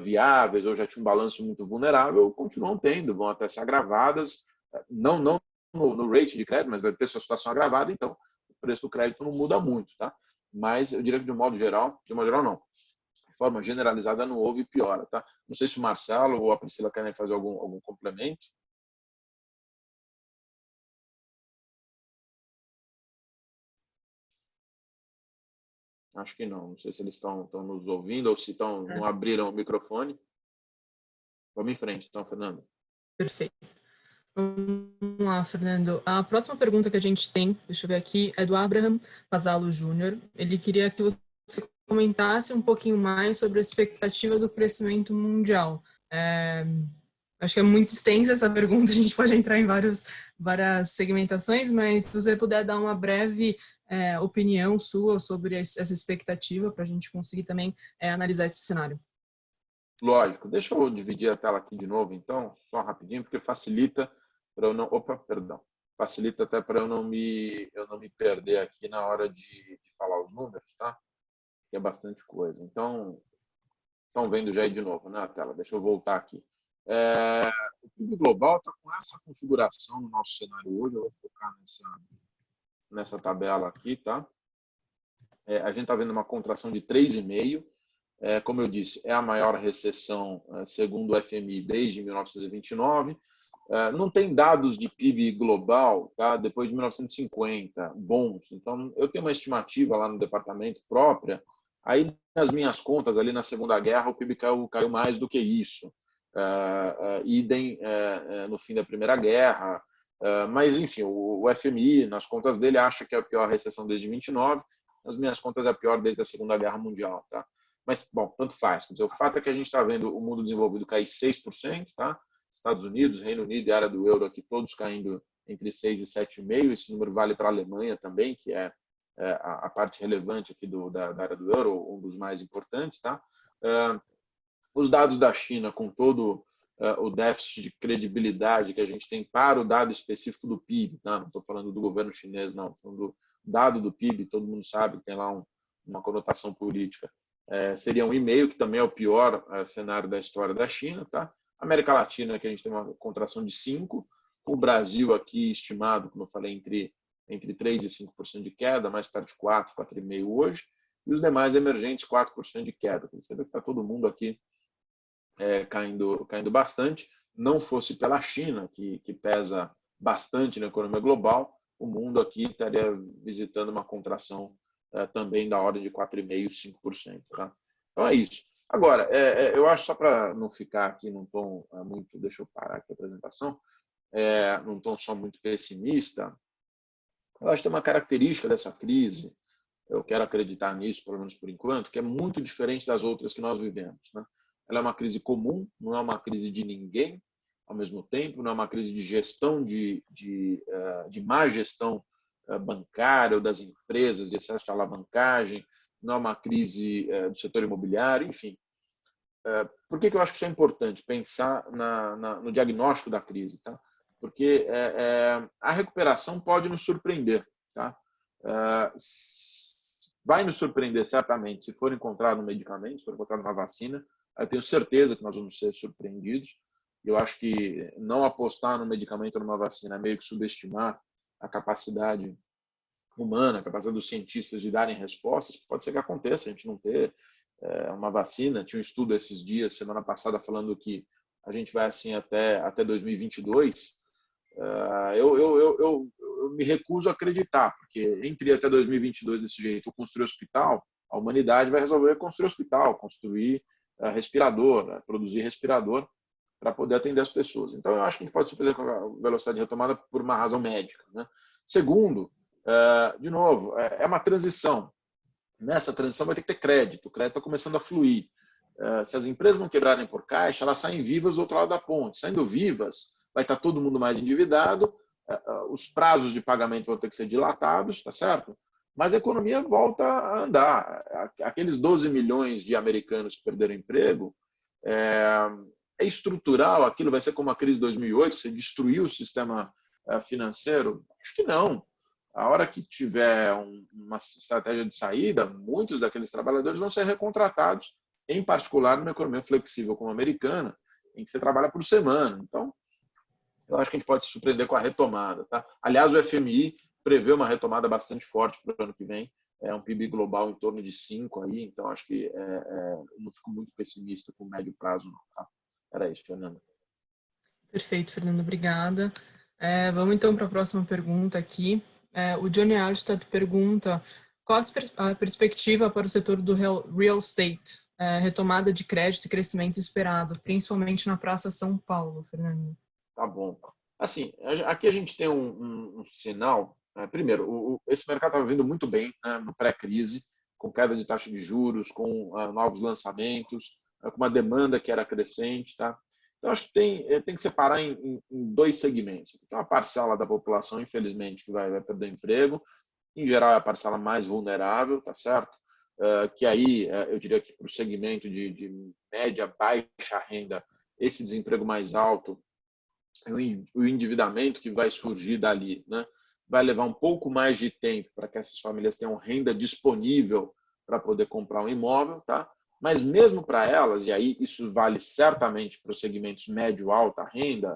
viáveis ou já tinham um balanço muito vulnerável, continuam tendo, vão até ser agravadas, não no rate de crédito, mas vai ter sua situação agravada, então o preço do crédito não muda muito, tá? Mas eu diria que de um modo geral não, de forma generalizada não houve piora, tá? Não sei se o Marcelo ou a Priscila querem fazer algum complemento. Acho que não. Não sei se eles estão nos ouvindo ou se não abriram o microfone. Vamos em frente, então, Fernando. Perfeito. Vamos lá, Fernando. A próxima pergunta que a gente tem, deixa eu ver aqui, é do Abraham Pazalo Júnior. Ele queria que você comentasse um pouquinho mais sobre a expectativa do crescimento mundial. Acho que é muito extensa essa pergunta, a gente pode entrar em várias segmentações, mas se você puder dar uma breve opinião sua sobre essa expectativa, para a gente conseguir também analisar esse cenário. Lógico. Deixa eu dividir a tela aqui de novo, então, só rapidinho, porque facilita para eu não... Opa, perdão. Facilita até para eu não me perder aqui na hora de falar os números, tá? Que é bastante coisa. Então, estão vendo já aí de novo, né, a tela? Deixa eu voltar aqui. O PIB global está com essa configuração no nosso cenário hoje. Eu vou focar nessa tabela aqui, tá? A gente está vendo uma contração de 3,5%. Como eu disse, é a maior recessão, segundo o FMI, desde 1929. Não tem dados de PIB global, tá? Depois de 1950, bons. Então, eu tenho uma estimativa lá no departamento própria. Aí, nas minhas contas, ali na Segunda Guerra, o PIB caiu mais do que isso. Idem no fim da Primeira Guerra. Mas, enfim, o FMI, nas contas dele, acha que é a pior recessão desde 29. Nas minhas contas, é a pior desde a Segunda Guerra Mundial, tá? Mas, bom, tanto faz. Quer dizer, o fato é que a gente está vendo o mundo desenvolvido cair 6%, tá? Estados Unidos, Reino Unido e área do euro aqui todos caindo entre 6 e 7,5%. Esse número vale para a Alemanha também, que é a parte relevante aqui da área do euro, um dos mais importantes, tá? Os dados da China, com todo o déficit de credibilidade que a gente tem para o dado específico do PIB, tá? Não estou falando do governo chinês, não. Estou falando do dado do PIB, todo mundo sabe que tem lá uma conotação política. Seria 1,5%, que também é o pior cenário da história da China, tá? América Latina, que a gente tem uma contração de 5%, o Brasil aqui estimado, como eu falei, entre 3% e 5% de queda, mais perto de 4%, 4,5% hoje, e os demais emergentes 4% de queda. Você vê que está todo mundo aqui caindo bastante. Não fosse pela China, que pesa bastante na economia global, o mundo aqui estaria visitando uma contração também da ordem de 4,5%, 5%. Tá? Então é isso. Agora, eu acho, só para não ficar aqui num tom muito, deixa eu parar aqui a apresentação, num tom só muito pessimista, eu acho que tem uma característica dessa crise, eu quero acreditar nisso, pelo menos por enquanto, que é muito diferente das outras que nós vivemos. Né? Ela é uma crise comum, não é uma crise de ninguém ao mesmo tempo, não é uma crise de gestão, de má gestão bancária ou das empresas, de excesso de alavancagem, não é uma crise do setor imobiliário, enfim. Por que eu acho que isso é importante? Pensar no diagnóstico da crise. Tá? Porque a recuperação pode nos surpreender. Tá? Vai nos surpreender certamente se for encontrado um medicamento, se for encontrado uma vacina. Eu tenho certeza que nós vamos ser surpreendidos. Eu acho que não apostar no medicamento ou numa vacina é meio que subestimar a capacidade humana, a capacidade dos cientistas de darem respostas. Pode ser que aconteça, a gente não ter uma vacina. Tinha um estudo esses dias, semana passada, falando que a gente vai assim até 2022. Eu me recuso a acreditar, porque entre ir até 2022 desse jeito ou construir hospital, a humanidade vai resolver construir hospital, construir respirador, produzir respirador para poder atender as pessoas. Então, eu acho que a gente pode surpreender com a velocidade de retomada por uma razão médica. Né? Segundo, de novo, é uma transição. Nessa transição vai ter que ter crédito. O crédito está começando a fluir. Se as empresas não quebrarem por caixa, elas saem vivas do outro lado da ponte. Saindo vivas, vai estar todo mundo mais endividado, os prazos de pagamento vão ter que ser dilatados, tá certo? Mas a economia volta a andar. Aqueles 12 milhões de americanos que perderam emprego, é estrutural? Aquilo vai ser como a crise de 2008, você destruiu o sistema financeiro? Acho que não. A hora que tiver uma estratégia de saída, muitos daqueles trabalhadores vão ser recontratados, em particular numa economia flexível como a americana, em que você trabalha por semana. Então, eu acho que a gente pode se surpreender com a retomada. Tá? Aliás, o FMI prevê uma retomada bastante forte para o ano que vem, um PIB global em torno de 5 aí, então acho que não fico muito pessimista com o médio prazo, não. Tá? Era isso, Fernanda. Perfeito, Fernando, obrigada. Vamos então para a próxima pergunta aqui. O Johnny Alstad pergunta qual a perspectiva para o setor do real estate, retomada de crédito e crescimento esperado, principalmente na Praça São Paulo, Fernando? Tá bom. Assim, aqui a gente tem um sinal. Primeiro, esse mercado estava vindo muito bem, né, no pré-crise, com queda de taxa de juros, com novos lançamentos, com uma demanda que era crescente. Tá? Então, acho que tem que separar em dois segmentos. Tem uma parcela da população, infelizmente, que vai perder emprego. Em geral, é a parcela mais vulnerável, tá certo? Que aí, eu diria que para o segmento de média, baixa renda, esse desemprego mais alto, o endividamento que vai surgir dali, né? Vai levar um pouco mais de tempo para que essas famílias tenham renda disponível para poder comprar um imóvel, tá? Mas mesmo para elas, e aí isso vale certamente para os segmentos médio-alta renda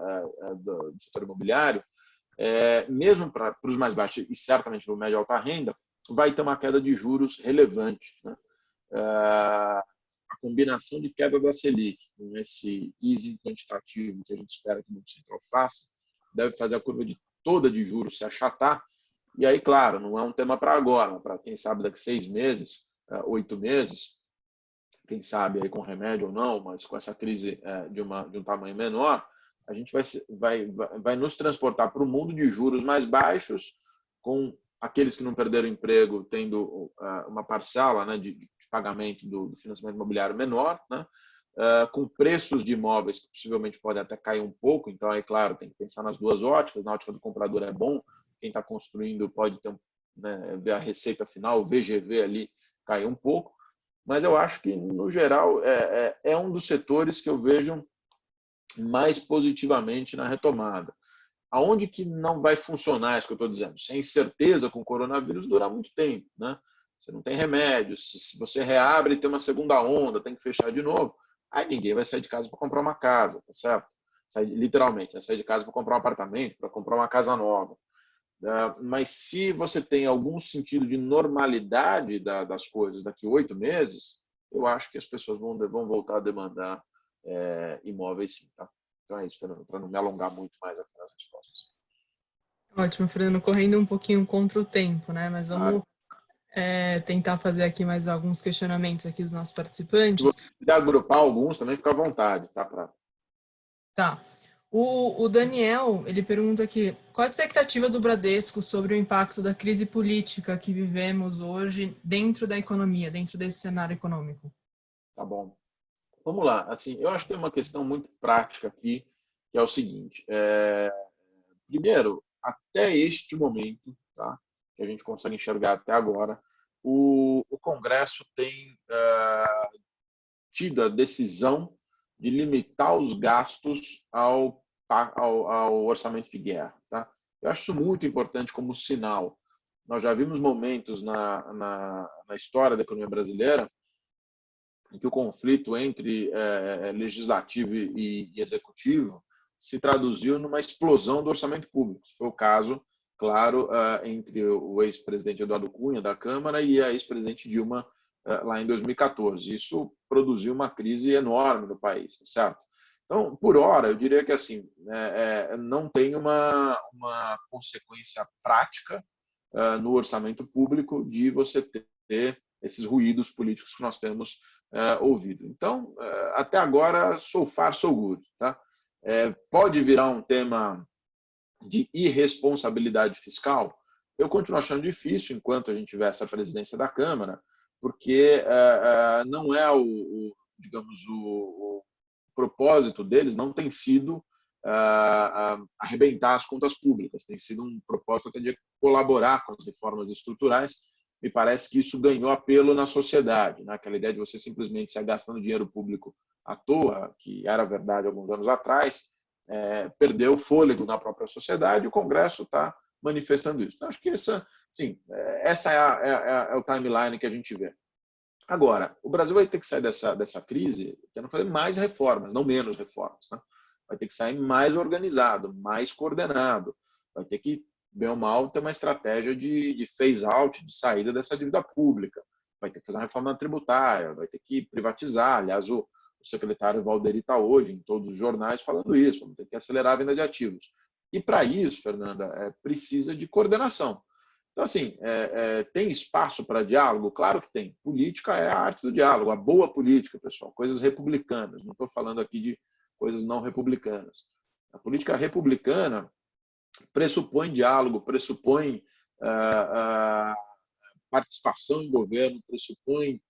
do setor imobiliário, mesmo para os mais baixos e certamente para o médio-alta renda, vai ter uma queda de juros relevante, né? A combinação de queda da Selic com esse easing quantitativo que a gente espera que o Banco Central faça, deve fazer a curva toda de juros se achatar. E aí, claro, não é um tema para agora, mas para quem sabe daqui 6 meses, 8 meses, quem sabe aí com remédio ou não, mas com essa crise de um tamanho menor, a gente vai nos transportar para um mundo de juros mais baixos, com aqueles que não perderam emprego tendo uma parcela, né, de pagamento do financiamento imobiliário menor, né, com preços de imóveis que possivelmente podem até cair um pouco. Então, aí, claro, tem que pensar nas duas óticas. Na ótica do comprador é bom, quem está construindo pode ter, né, ver a receita final, o VGV ali cair um pouco. Mas eu acho que, no geral, é um dos setores que eu vejo mais positivamente na retomada. Aonde que não vai funcionar isso que eu estou dizendo? Sem certeza, com o coronavírus dura muito tempo, né? Você não tem remédio. Se você reabre e tem uma segunda onda, tem que fechar de novo. Aí ninguém vai sair de casa para comprar uma casa, tá certo? Literalmente, vai sair de casa para comprar um apartamento, para comprar uma casa nova. Mas se você tem algum sentido de normalidade das coisas daqui a 8 meses, eu acho que as pessoas vão voltar a demandar imóveis sim, tá? Então é isso, Fernando, para não me alongar muito mais aqui nas respostas. Ótimo, Fernando, correndo um pouquinho contra o tempo, né? Mas vamos Claro. tentar fazer aqui mais alguns questionamentos aqui dos nossos Se participantes. você quiser agrupar alguns, também fica à vontade, tá, Prata? Tá. O Daniel, ele pergunta aqui, qual a expectativa do Bradesco sobre o impacto da crise política que vivemos hoje dentro da economia, dentro desse cenário econômico? Tá bom. Vamos lá. Assim, eu acho que tem uma questão muito prática aqui, que é o seguinte. Primeiro, até este momento, tá, que a gente consegue enxergar até agora, o Congresso tem tido a decisão de limitar os gastos ao orçamento de guerra. Tá? Eu acho isso muito importante como sinal. Nós já vimos momentos na história da economia brasileira em que o conflito entre legislativo e executivo se traduziu numa explosão do orçamento público. Foi o caso, claro, entre o ex-presidente Eduardo Cunha, da Câmara, e a ex-presidente Dilma, lá em 2014. Isso produziu uma crise enorme no país, certo? Então, por hora, eu diria que assim não tem uma consequência prática no orçamento público de você ter esses ruídos políticos que nós temos ouvido. Então, até agora, so far, so good. Tá? Pode virar um tema de irresponsabilidade fiscal? Eu continuo achando difícil enquanto a gente tiver essa presidência da Câmara, porque não é digamos, o propósito deles não tem sido arrebentar as contas públicas, tem sido um propósito até de colaborar com as reformas estruturais. Me parece que isso ganhou apelo na sociedade, né? Aquela ideia de você simplesmente sair gastando dinheiro público à toa, que era verdade alguns anos atrás, perdeu o fôlego na própria sociedade, e o Congresso está manifestando isso. Então, acho que essa é o timeline que a gente vê. Agora, o Brasil vai ter que sair dessa crise tendo que fazer mais reformas, não menos reformas. Né? Vai ter que sair mais organizado, mais coordenado. Vai ter que, bem ou mal, ter uma estratégia de phase-out, de saída dessa dívida pública. Vai ter que fazer uma reforma tributária, vai ter que privatizar. Aliás, o secretário Valderi está hoje em todos os jornais falando isso. Vamos ter que acelerar a venda de ativos. E, para isso, Fernanda, precisa de coordenação. Então, assim, tem espaço para diálogo? Claro que tem. Política é a arte do diálogo, a boa política, pessoal. Coisas republicanas. Não estou falando aqui de coisas não republicanas. A política republicana pressupõe diálogo, pressupõe participação em governo, pressupõe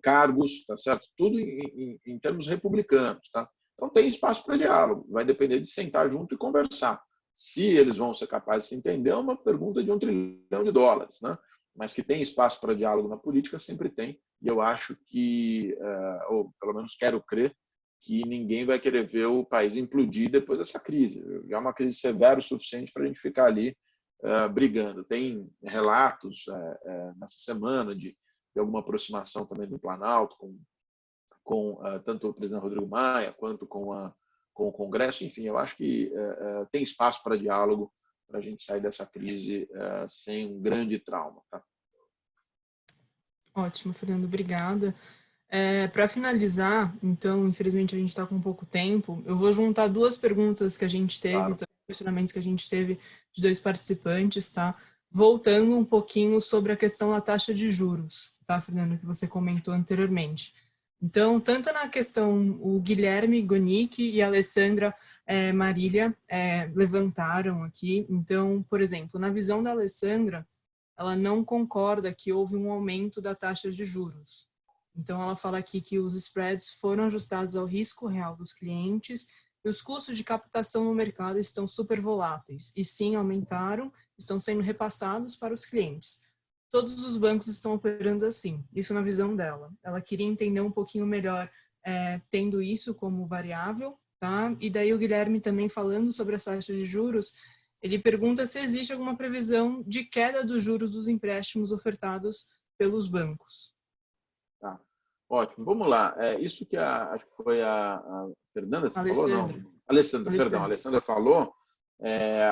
cargos, tá certo? Tudo em termos republicanos, tá? Então tem espaço para diálogo. Vai depender de sentar junto e conversar. Se eles vão ser capazes de se entender, é uma pergunta de US$ 1 trilhão, né? Mas que tem espaço para diálogo na política, sempre tem. E eu acho que, ou pelo menos quero crer, que ninguém vai querer ver o país implodir depois dessa crise. Já é uma crise severa o suficiente para a gente ficar ali brigando. Tem relatos nessa semana de alguma aproximação também do Planalto com tanto o presidente Rodrigo Maia quanto com o Congresso. Enfim, eu acho que tem espaço para diálogo para a gente sair dessa crise sem um grande trauma. Tá? Ótimo, Fernando, obrigada. Para finalizar, então, infelizmente a gente está com pouco tempo, eu vou juntar duas perguntas que a gente teve, Claro. dois questionamentos que a gente teve de dois participantes, tá? Voltando um pouquinho sobre a questão da taxa de juros, tá, Fernando, que você comentou anteriormente. Então, tanto na questão, o Guilherme Gonick e a Alessandra Marília levantaram aqui. Então, por exemplo, na visão da Alessandra, ela não concorda que houve um aumento da taxa de juros. Então, ela fala aqui que os spreads foram ajustados ao risco real dos clientes e os custos de captação no mercado estão super voláteis. E sim, aumentaram, estão sendo repassados para os clientes. Todos os bancos estão operando assim, isso na visão dela. Ela queria entender um pouquinho melhor, tendo isso como variável, tá? E daí o Guilherme também falando sobre as taxas de juros, ele pergunta se existe alguma previsão de queda dos juros dos empréstimos ofertados pelos bancos. Tá. Ótimo, vamos lá. Isso que acho que foi a Fernanda, você falou? Alessandra, Não, Alessandra, perdão, a Alessandra. Alessandra falou.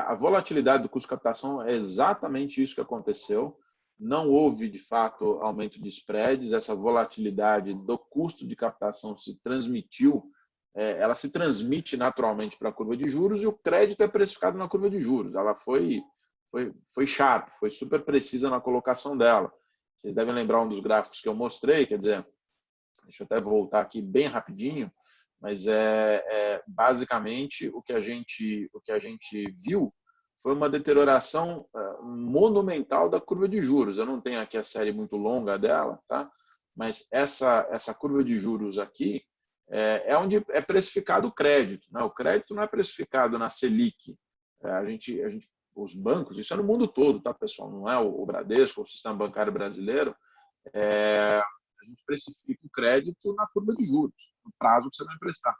A volatilidade do custo de captação é exatamente isso que aconteceu. Não houve, de fato, aumento de spreads. Essa volatilidade do custo de captação se transmitiu, ela se transmite naturalmente para a curva de juros e o crédito é precificado na curva de juros. Ela foi sharp, foi super precisa na colocação dela. Vocês devem lembrar um dos gráficos que eu mostrei, quer dizer, deixa eu até voltar aqui bem rapidinho, mas basicamente o que a gente viu foi uma deterioração monumental da curva de juros. Eu não tenho aqui a série muito longa dela, tá? Mas essa curva de juros aqui onde é precificado o crédito, né? O crédito não é precificado na Selic. Os bancos, isso é no mundo todo, tá, pessoal? Não é o Bradesco, o sistema bancário brasileiro. A gente precifica o crédito na curva de juros, no prazo que você vai emprestar.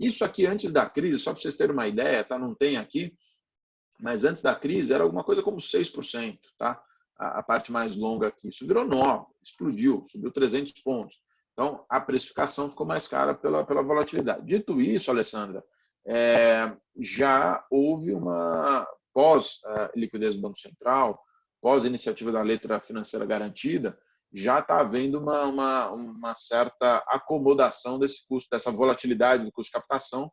Isso aqui antes da crise, só para vocês terem uma ideia, tá? Não tem aqui, mas antes da crise era alguma coisa como 6%, tá? A parte mais longa aqui. Isso virou 9%, explodiu, subiu 300 pontos. Então, a precificação ficou mais cara pela volatilidade. Dito isso, Alessandra, já houve uma pós-liquidez do Banco Central, pós-iniciativa da letra financeira garantida, já está havendo uma certa acomodação desse custo, dessa volatilidade do custo de captação,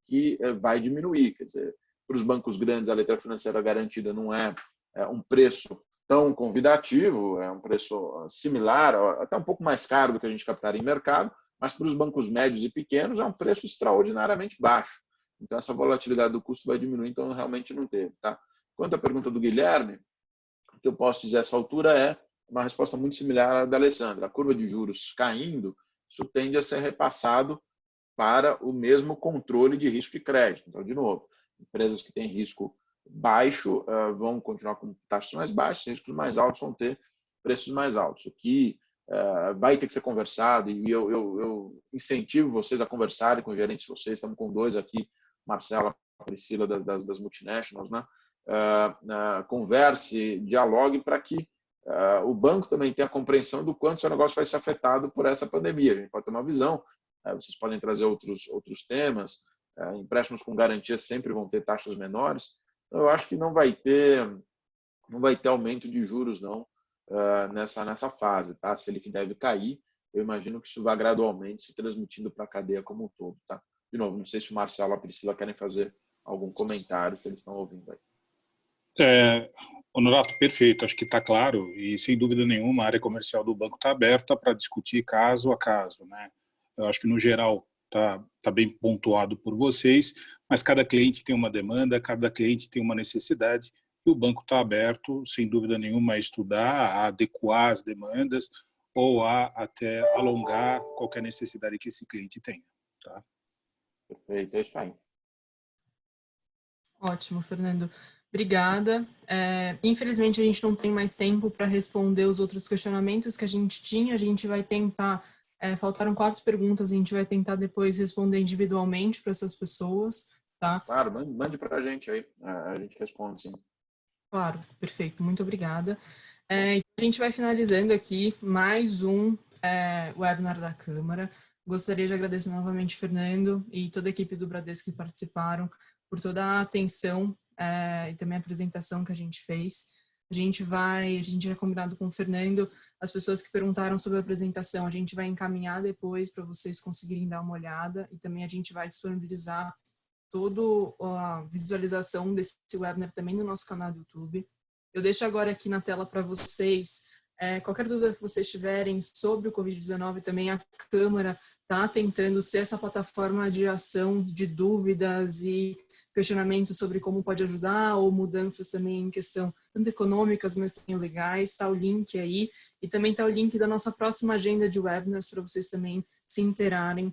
que vai diminuir. Quer dizer, para os bancos grandes, a letra financeira garantida não é um preço tão convidativo, é um preço similar, até um pouco mais caro do que a gente captaria em mercado, mas para os bancos médios e pequenos é um preço extraordinariamente baixo. Então, essa volatilidade do custo vai diminuir, então realmente não teve. Tá? Quanto à pergunta do Guilherme, o que eu posso dizer a essa altura é uma resposta muito similar à da Alessandra. A curva de juros caindo, isso tende a ser repassado para o mesmo controle de risco de crédito. Então, de novo, empresas que têm risco baixo vão continuar com taxas mais baixas, riscos mais altos vão ter preços mais altos. O que vai ter que ser conversado, e eu incentivo vocês a conversarem com os gerentes de vocês, estamos com 2 aqui, Marcela, Priscila, das multinationals, né? Converse, dialogue para que o banco também tenha a compreensão do quanto seu negócio vai ser afetado por essa pandemia. A gente pode ter uma visão, vocês podem trazer outros temas, empréstimos com garantia sempre vão ter taxas menores. Então, eu acho que não vai ter aumento de juros não nessa fase, tá? Se ele que deve cair, eu imagino que isso vai gradualmente se transmitindo para a cadeia como um todo, tá? De novo, não sei se o Marcelo ou a Priscila querem fazer algum comentário que eles estão ouvindo aí. Honorato, perfeito, acho que está claro e sem dúvida nenhuma a área comercial do banco está aberta para discutir caso a caso, né? Eu acho que no geral tá bem pontuado por vocês, mas cada cliente tem uma demanda, cada cliente tem uma necessidade e o banco está aberto, sem dúvida nenhuma, a estudar, a adequar as demandas ou a até alongar qualquer necessidade que esse cliente tenha. Tá? Perfeito, é isso aí. Ótimo, Fernando. Obrigada. Infelizmente, a gente não tem mais tempo para responder os outros questionamentos que a gente tinha. A gente vai tentar, faltaram 4 perguntas, a gente vai tentar depois responder individualmente para essas pessoas, tá? Claro, mande para a gente aí, a gente responde sim. Claro, perfeito, muito obrigada. A gente vai finalizando aqui mais um webinar da Câmara. Gostaria de agradecer novamente, Fernando, e toda a equipe do Bradesco que participaram por toda a atenção e também a apresentação que a gente fez. A gente já combinado com o Fernando, as pessoas que perguntaram sobre a apresentação, a gente vai encaminhar depois para vocês conseguirem dar uma olhada e também a gente vai disponibilizar toda a visualização desse webinar também no nosso canal do YouTube. Eu deixo agora aqui na tela para vocês, qualquer dúvida que vocês tiverem sobre o Covid-19, também a Câmara está tentando ser essa plataforma de ação de dúvidas e questionamentos sobre como pode ajudar, ou mudanças também em questão tanto econômicas, mas também legais. Está o link aí, e também está o link da nossa próxima agenda de webinars para vocês também se interarem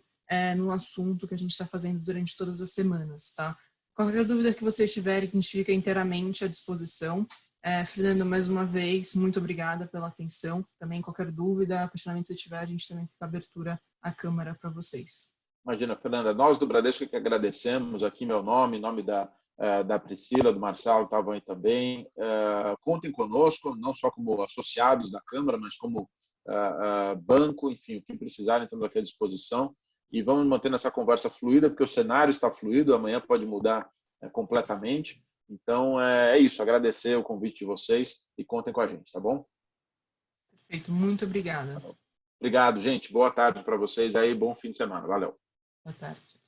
no assunto que a gente está fazendo durante todas as semanas, tá? Qualquer dúvida que vocês tiverem, a gente fica inteiramente à disposição. Fernando, mais uma vez, muito obrigada pela atenção. Também qualquer dúvida, questionamento que você tiver, a gente também fica abertura à Câmara para vocês. Imagina, Fernanda, nós do Bradesco que agradecemos, aqui meu nome, em nome da Priscila, do Marcelo, estavam aí também. Contem conosco, não só como associados da Câmara, mas como banco, enfim, o que precisarem, estamos aqui à disposição. E vamos mantendo essa conversa fluida, porque o cenário está fluido, amanhã pode mudar completamente. Então, é isso. Agradecer o convite de vocês e contem com a gente, tá bom? Perfeito, muito obrigada. Obrigado, gente. Boa tarde para vocês aí. Bom fim de semana. Valeu. Boa tarde.